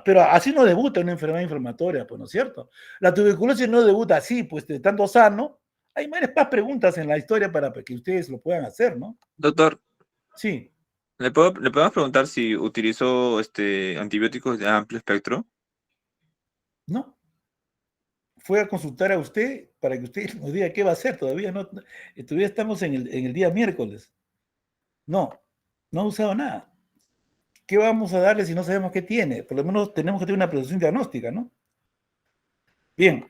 pero así no debuta una enfermedad inflamatoria, pues, ¿no es cierto? La tuberculosis no debuta así, pues, de tanto sano. Hay más preguntas en la historia para que ustedes lo puedan hacer, ¿no? Doctor. Sí. ¿Le podemos preguntar si utilizó antibióticos de amplio espectro? No. Fue a consultar a usted para que usted nos diga qué va a hacer. Todavía estamos en el día miércoles. No ha usado nada. ¿Qué vamos a darle si no sabemos qué tiene? Por lo menos tenemos que tener una precisión diagnóstica, ¿no? Bien.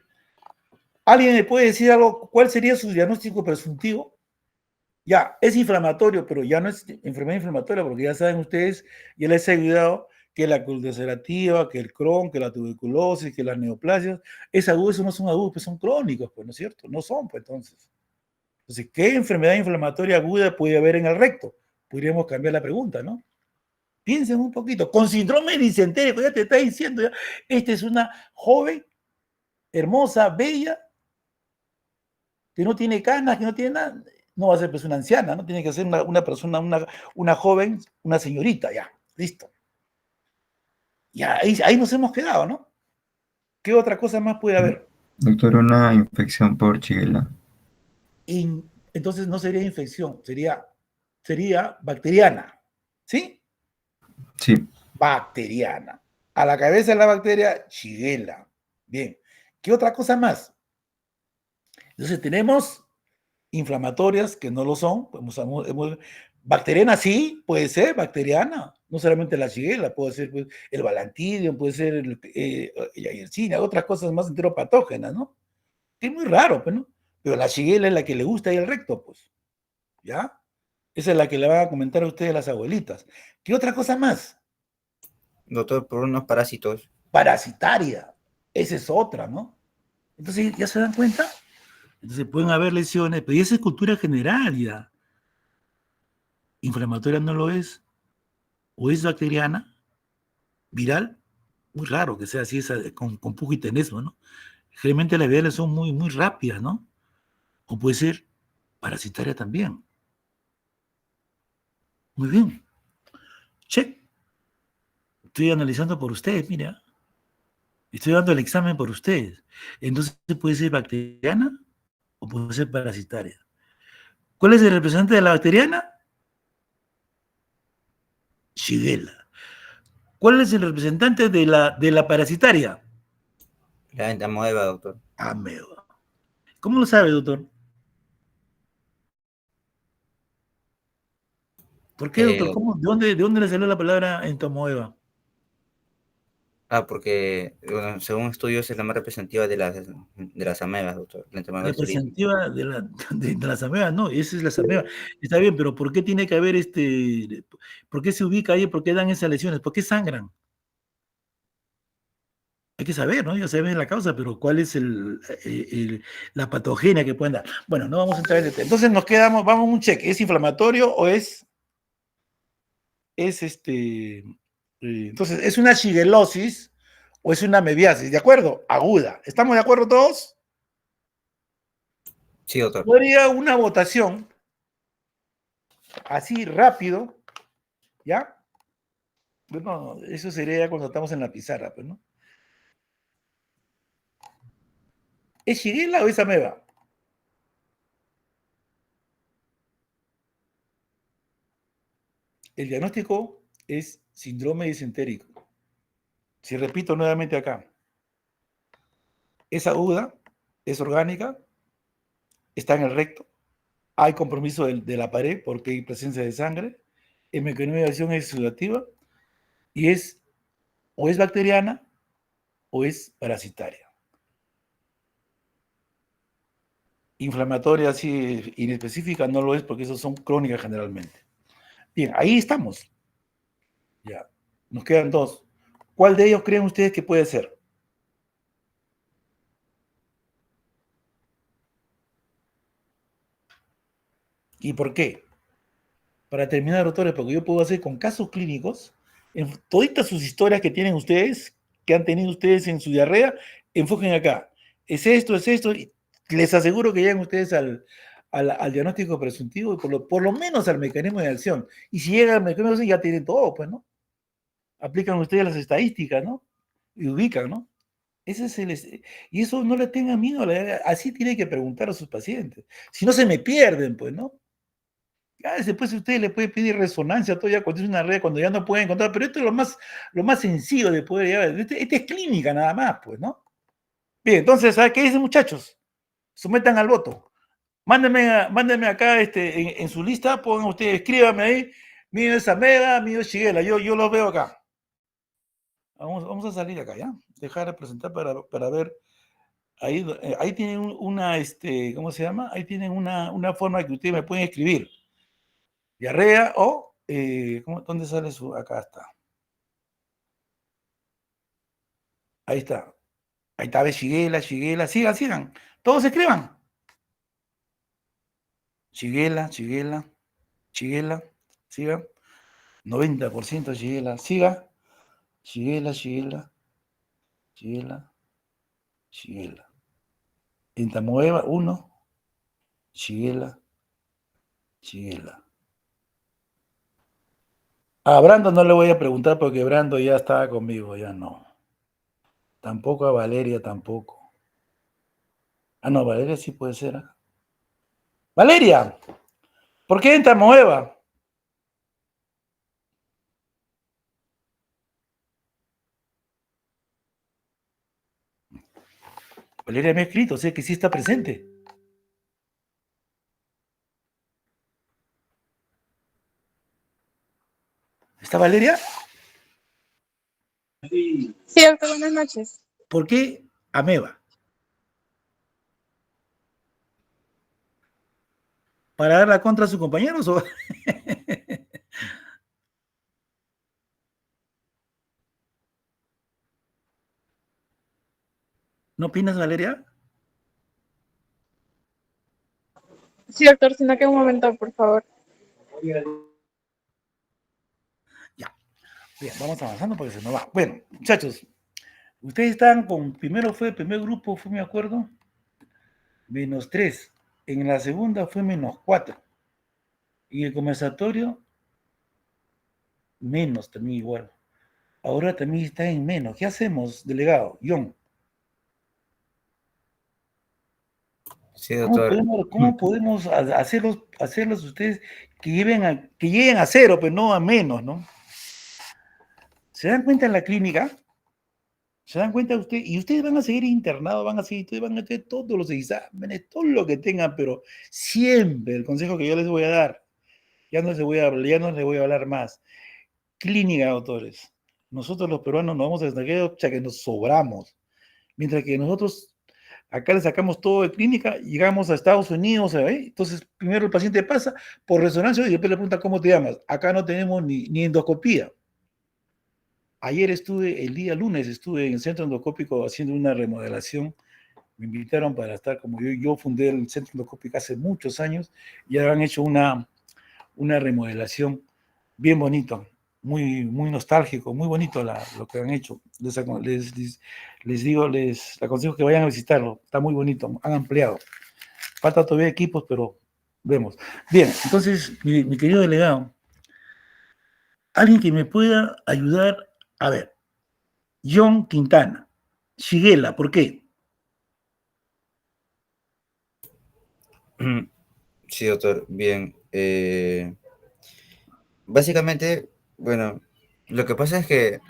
¿Alguien me puede decir algo? ¿Cuál sería su diagnóstico presuntivo? Ya, es inflamatorio, pero ya no es enfermedad inflamatoria, porque ya saben ustedes, ya les he ayudado, que la colitis ulcerativa, que el Crohn, que la tuberculosis, que las neoplasias, es agudo, esos no son agudos, pues son crónicos, pues, ¿no es cierto? No son, pues, entonces. Entonces, ¿qué enfermedad inflamatoria aguda puede haber en el recto? Podríamos cambiar la pregunta, ¿no? Piensen un poquito. Con síndrome disentérico, ya te está diciendo, ya, esta es una joven, hermosa, bella, que no tiene canas, que no tiene nada. No va a ser pues una anciana, ¿no? Tiene que ser una persona, una joven, una señorita, ya, listo. Ya, ahí nos hemos quedado, ¿no? ¿Qué otra cosa más puede haber? Doctor, una infección por Shigella. Entonces no sería infección, sería bacteriana, ¿sí? Sí. Bacteriana. A la cabeza de la bacteria, Shigella. Bien. ¿Qué otra cosa más? Entonces tenemos inflamatorias que no lo son. Bacteriana sí, puede ser bacteriana. No solamente la Shigella, puede ser pues, el Balantidium, puede ser la Yersinia, otras cosas más enteropatógenas, ¿no? Que es muy raro, pues, ¿no? Pero la Shigella es la que le gusta ahí el recto, pues. ¿Ya? Esa es la que le van a comentar a ustedes las abuelitas. ¿Qué otra cosa más? Doctor, por unos parásitos. Parasitaria. Esa es otra, ¿no? Entonces, ¿ya se dan cuenta? Entonces pueden haber lesiones, pero esa es cultura general ya. Inflamatoria no lo es. O es bacteriana, viral, muy raro que sea así, con pujo y tenesmo, ¿no? Generalmente las virales son muy, muy rápidas, ¿no? O puede ser parasitaria también. Muy bien. Check. Estoy analizando por ustedes, mira. Estoy dando el examen por ustedes. Entonces puede ser bacteriana o puede ser parasitaria. ¿Cuál es el representante de la bacteriana? Shigella. ¿Cuál es el representante de la parasitaria? La ameba, doctor. Ameba. ¿Cómo lo sabe, doctor? ¿Por qué, doctor? ¿De dónde le salió la palabra entomoeba? Porque bueno, según estudios es la más representativa de las amebas, doctor. Representativa de las amebas, no, esa es la amebas. Está bien, pero ¿por qué tiene que haber por qué se ubica ahí? ¿Por qué dan esas lesiones? ¿Por qué sangran? Hay que saber, ¿no? Ya sabes la causa, pero ¿cuál es la patogenia que pueden dar? Bueno, no vamos a entrar en detalle. Entonces nos quedamos, vamos a un check. ¿Es inflamatorio o es entonces, ¿es una shigellosis o es una mebiasis? ¿De acuerdo? Aguda. ¿Estamos de acuerdo todos? Sí, doctor. Yo haría una votación así rápido, ¿ya? Bueno, eso sería ya cuando estamos en la pizarra, pues, ¿no? ¿Es Shigella o es ameba? El diagnóstico es síndrome disentérico. Si repito nuevamente acá, es aguda, es orgánica, está en el recto, hay compromiso de la pared porque hay presencia de sangre, el mecanismo de acción es exudativa y o es bacteriana o es parasitaria. Inflamatoria así inespecífica no lo es porque esos son crónicas generalmente. Bien, ahí estamos. Ya, nos quedan dos. ¿Cuál de ellos creen ustedes que puede ser? ¿Y por qué? Para terminar, doctores, porque yo puedo hacer con casos clínicos, en todas sus historias que tienen ustedes, que han tenido ustedes en su diarrea, enfoquen acá. Es esto, y les aseguro que llegan ustedes al diagnóstico presuntivo y por lo menos al mecanismo de acción. Y si llega al mecanismo de acción, ya tienen todo, pues, ¿no? Aplican ustedes las estadísticas, ¿no? Y ubican, ¿no? Y eso no le tengan miedo, así tiene que preguntar a sus pacientes. Si no se me pierden, pues, ¿no? Ya después usted le puede pedir resonancia todavía cuando es una red, cuando ya no puede encontrar, pero esto es lo más sencillo de poder llevar. Este es clínica nada más, pues, ¿no? Bien, entonces, ¿qué dicen, muchachos? Sometan al voto. Mándenme acá en su lista, pongan ustedes, escríbanme ahí, mío es ameba, mío es Shigella, yo los veo acá. Vamos a salir acá, ¿ya? Dejar de presentar para ver. Ahí tienen ¿cómo se llama? Ahí tienen una forma que ustedes me pueden escribir. Diarrea o, ¿dónde sale su? Acá está. Ahí está. Ahí está, ve, Shigella, Shigella. Sigan, sigan. Todos escriban. Shigella, Shigella, Shigella. Sigan. 90% Shigella. Siga. Shigella, Shigella, Shigella, Shigella. Entamueva, 1. Shigella, Shigella. A Brando no le voy a preguntar porque Brando ya estaba conmigo, ya no. Tampoco a Valeria, tampoco. Ah, no, Valeria sí puede ser. ¿Ah? Valeria, ¿por qué Entamueva? Valeria me ha escrito, sé que sí está presente. ¿Está Valeria? Sí, doctor, buenas noches. ¿Por qué Ameba? ¿Para dar la contra a sus compañeros o...? ¿No opinas, Valeria? Sí, doctor, sino que un momento, por favor. Ya. Bien, vamos avanzando porque se nos va. Bueno, muchachos, ustedes están con... el primer grupo fue, me acuerdo, -3. En la segunda fue -4. Y el conversatorio, menos también igual. Ahora también está en menos. ¿Qué hacemos, delegado? John. Sí, doctor. ¿Cómo podemos hacerlos ustedes que lleguen a 0, pero no a menos, ¿no? ¿Se dan cuenta en la clínica? ¿Se dan cuenta ustedes? Y ustedes van a seguir internados, ustedes van a tener todos los exámenes, todo lo que tengan, pero siempre el consejo que yo les voy a dar, ya no les voy a hablar más. Clínica, doctores. Nosotros los peruanos nos vamos a extranjero, que nos sobramos. Mientras que nosotros acá le sacamos todo de clínica, llegamos a Estados Unidos, entonces primero el paciente pasa por resonancia y después le pregunta cómo te llamas. Acá no tenemos ni endoscopía. Ayer el día lunes estuve en el centro endoscópico haciendo una remodelación. Me invitaron para estar, como yo fundé el centro endoscópico hace muchos años y ahora han hecho una remodelación bien bonito, muy nostálgico, muy bonito lo que han hecho. Les aconsejo que vayan a visitarlo, está muy bonito, han ampliado. Falta todavía equipos, pero vemos. Bien, entonces, mi querido delegado, alguien que me pueda ayudar, a ver, John Quintana, Shigella, ¿por qué? Sí, doctor, bien. Básicamente, bueno, lo que pasa es que,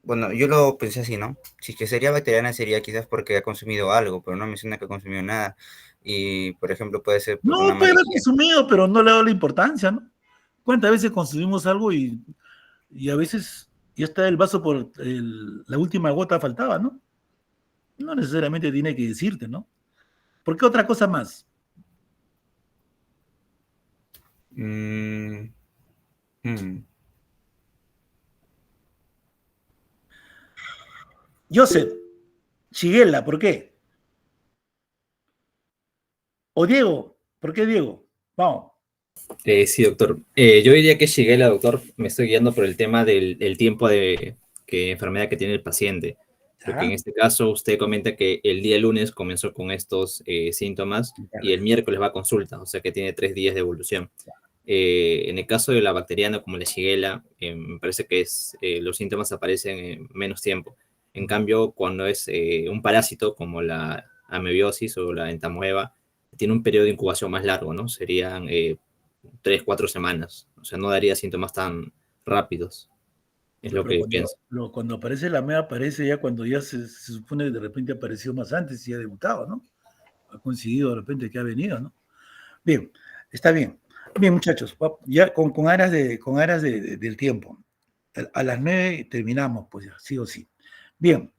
bueno, yo lo pensé así, ¿no? Si es que sería bacteriana sería quizás porque ha consumido algo, pero no menciona que ha consumido nada. Y, por ejemplo, puede ser por una No, puede haber mala consumido, pero no le he dado la importancia, ¿no? ¿Cuántas veces consumimos algo y a veces ya está el vaso la última gota faltaba, ¿no? No necesariamente tiene que decirte, ¿no? ¿Por qué otra cosa más? Joseph, Shigella, ¿por qué? O Diego, ¿por qué Diego? Vamos. Sí, doctor. Yo diría que Shigella, doctor, me estoy guiando por el tema del tiempo de enfermedad que tiene el paciente. Porque en este caso usted comenta que el día lunes comenzó con estos síntomas y el miércoles va a consulta, o sea que tiene 3 días de evolución. En el caso de la bacteriana como la Shigella, me parece que los síntomas aparecen en menos tiempo. En cambio, cuando es un parásito como la amebiosis o la entamoeba, tiene un periodo de incubación más largo, ¿no? Serían 3, 4 semanas. O sea, no daría síntomas tan rápidos. Es lo que pienso. Cuando aparece la ameba, aparece ya cuando ya se supone que de repente apareció más antes y ha debutado, ¿no? Ha coincidido de repente que ha venido, ¿no? Bien, está bien. Bien, muchachos, ya con aras del tiempo. A las 9 terminamos, pues ya, sí o sí. Bien.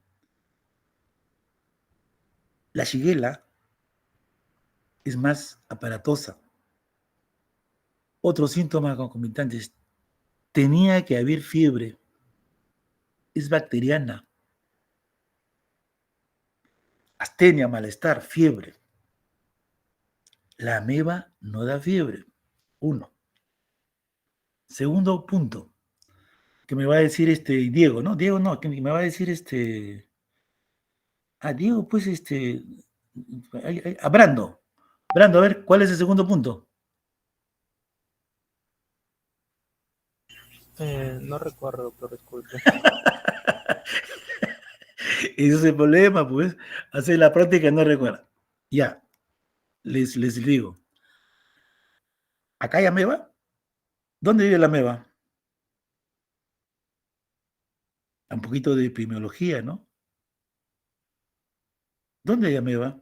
La Shigella es más aparatosa. Otros síntomas concomitantes. Tenía que haber fiebre. Es bacteriana. astenia, malestar, fiebre. La ameba no da fiebre. 1. Segundo punto, que me va a decir Diego, ¿no? Diego no, que me va a decir Diego, pues a Brando. Brando, a ver, ¿cuál es el segundo punto? No recuerdo, doctor, disculpe. Ese es el problema, pues. Hacer la práctica no recuerda. Ya, les digo. ¿Acá hay ameba? ¿Dónde vive la ameba? Un poquito de epidemiología, ¿no? ¿Dónde hay ameba?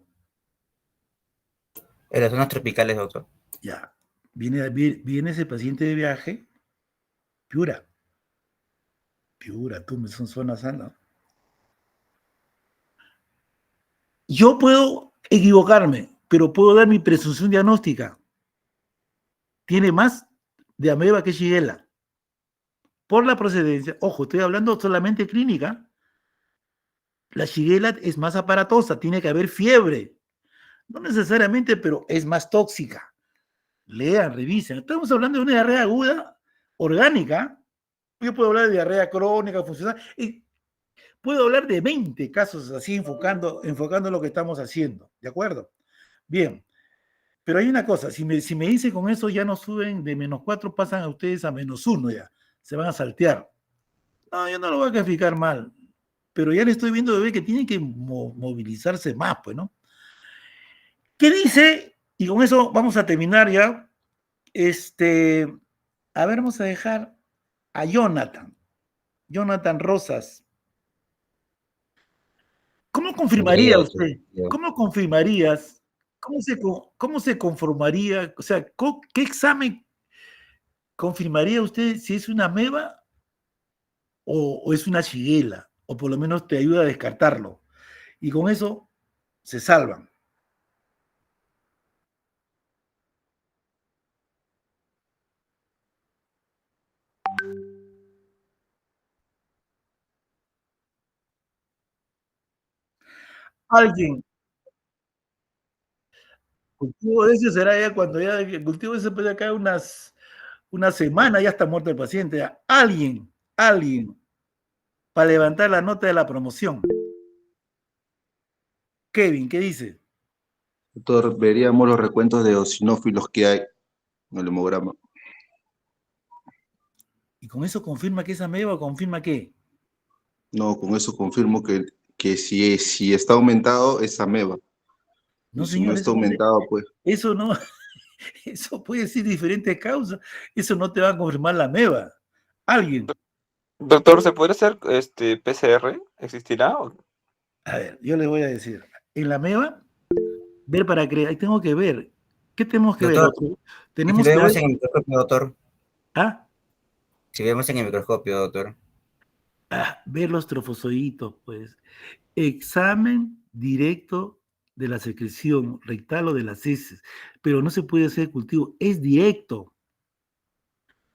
En las zonas tropicales, doctor. Ya. Viene ese paciente de viaje, Piura, tú, son zonas sanas. Yo puedo equivocarme, pero puedo dar mi presunción diagnóstica. Tiene más de ameba que Shigella. Por la procedencia, ojo, estoy hablando solamente clínica. La Shigella es más aparatosa, tiene que haber fiebre. No necesariamente, pero es más tóxica. Lean, revisen. Estamos hablando de una diarrea aguda, orgánica. Yo puedo hablar de diarrea crónica, funcional. Y puedo hablar de 20 casos así, enfocando lo que estamos haciendo. ¿De acuerdo? Bien. Pero hay una cosa, si me dicen con eso ya no suben de -4, pasan a ustedes a -1 ya. Se van a saltear. No, yo no lo voy a calificar mal. Pero ya le estoy viendo, bebé, que tiene que movilizarse más, pues, ¿no? ¿Qué dice? Y con eso vamos a terminar ya. A ver, vamos a dejar a Jonathan Rosas. ¿Cómo confirmaría usted? ¿Cómo confirmarías? ¿Cómo se conformaría? O sea, ¿qué examen confirmaría usted si es una ameba o es una Shigella? O por lo menos te ayuda a descartarlo. Y con eso se salvan. Alguien. Cultivo de ese será ya cuando ya el cultivo de ese puede acá una semana, ya está muerto el paciente. Alguien, para levantar la nota de la promoción. Kevin, ¿qué dice? Doctor, veríamos los recuentos de eosinófilos que hay en el hemograma. ¿Y con eso confirma que es ameba o confirma qué? No, con eso confirmo que si está aumentado es ameba. No, y si señor, no está aumentado, pues. Eso no, eso puede ser diferentes causas. Eso no te va a confirmar la ameba. Alguien. Doctor, ¿se puede hacer PCR? ¿Existirá? A ver, yo les voy a decir. En la ameba, ver para creer. Ahí tengo que ver. ¿Qué tenemos que Doctor, ver? Tenemos si que vemos ver. en el microscopio, doctor. ¿Ah? Si vemos en el microscopio, doctor. Ver los trofozoitos, pues. Examen directo de la secreción rectal o de las heces, pero no se puede hacer cultivo, es directo.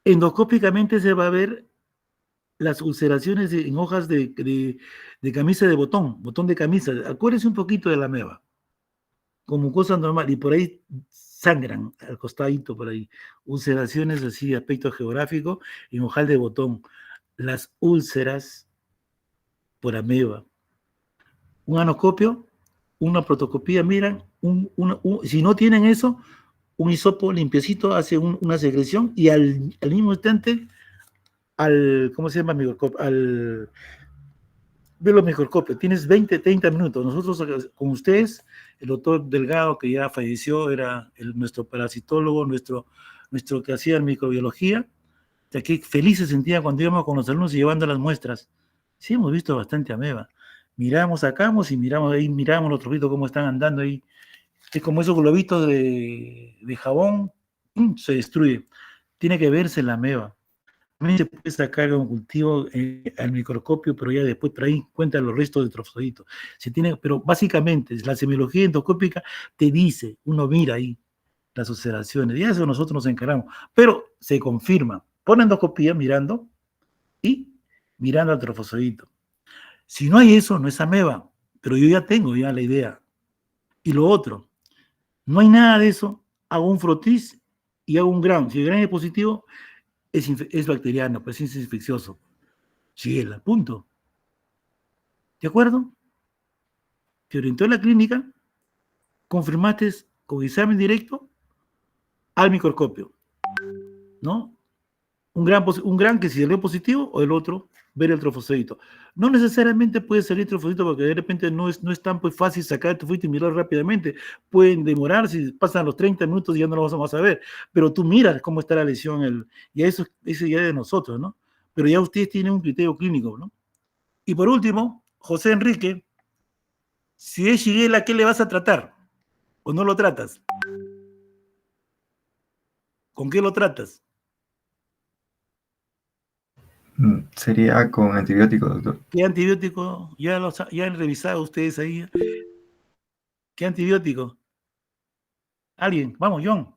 Endoscópicamente se va a ver las ulceraciones en hojas de camisa de botón de camisa. Acuérdense un poquito de la ameba, como cosa normal, y por ahí sangran al costadito, por ahí, ulceraciones así, aspecto geográfico, en ojal de botón. Las úlceras por ameba. Un anoscopio, una protoscopía, miran, si no tienen eso, un hisopo limpiecito hace una secreción y al mismo instante, ¿cómo se llama? Ve los microscopios, tienes 20, 30 minutos. Nosotros con ustedes, el doctor Delgado, que ya falleció, era nuestro parasitólogo, nuestro que hacía microbiología, de que feliz se sentía cuando íbamos con los alumnos y llevando las muestras. Sí, hemos visto bastante ameba. Miramos, sacamos y miramos ahí, miramos los trofitos cómo están andando ahí. Es como esos globitos de jabón, se destruye. Tiene que verse la ameba. También se puede sacar un cultivo al microscopio, pero ya después por ahí cuentan los restos de trofozoitos. Pero básicamente la semiología endoscópica te dice, uno mira ahí las ulceraciones, y eso nosotros nos encargamos, pero se confirma. Pon endoscopía mirando y mirando al trofozoito. Si no hay eso, no es ameba. Pero yo ya tengo ya la idea. Y lo otro, no hay nada de eso, hago un frotis y hago un gram. Si el gram es positivo, es bacteriano, pues es infeccioso. Shigella, punto. ¿De acuerdo? Te orientó a la clínica, confirmaste con examen directo al microscopio, ¿no? Un gran que si salió positivo o el otro ver el trofosfodito. No necesariamente puede salir trofosfodito porque de repente no es tan pues, fácil sacar el trofosfodito y mirarlo rápidamente. Pueden demorar, si pasan los 30 minutos ya no lo vamos a ver, pero tú miras cómo está la lesión, y eso ya es de nosotros, ¿no? Pero ya ustedes tienen un criterio clínico, ¿no? Y por último, José Enrique, si es Shigella, ¿qué le vas a tratar? ¿O no lo tratas? ¿Con qué lo tratas? Sería con antibiótico, doctor. ¿Qué antibiótico? Ya han revisado ustedes ahí. ¿Qué antibiótico? ¿Alguien? Vamos, John.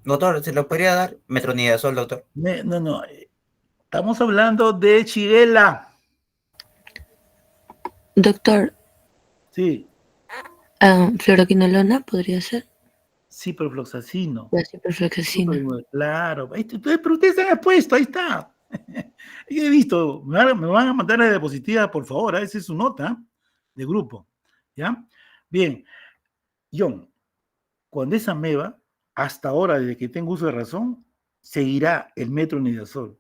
Doctor, ¿se lo podría dar? Metronidazol, doctor. No. Estamos hablando de Shigella. Doctor. Sí. ¿Fluoroquinolona podría ser? Ciprofloxacino. La ciprofloxacina. Claro. Pero ustedes se han expuesto, ahí está. Yo he visto, me van a mandar la diapositiva, por favor, esa es su nota de grupo, ¿ya? Bien, John, cuando esa ameba, hasta ahora, desde que tengo uso de razón, seguirá el metronidazol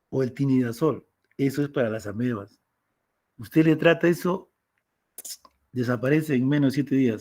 o el tinidazol. Eso es para las amebas. Usted le trata eso, desaparece en menos de 7 días.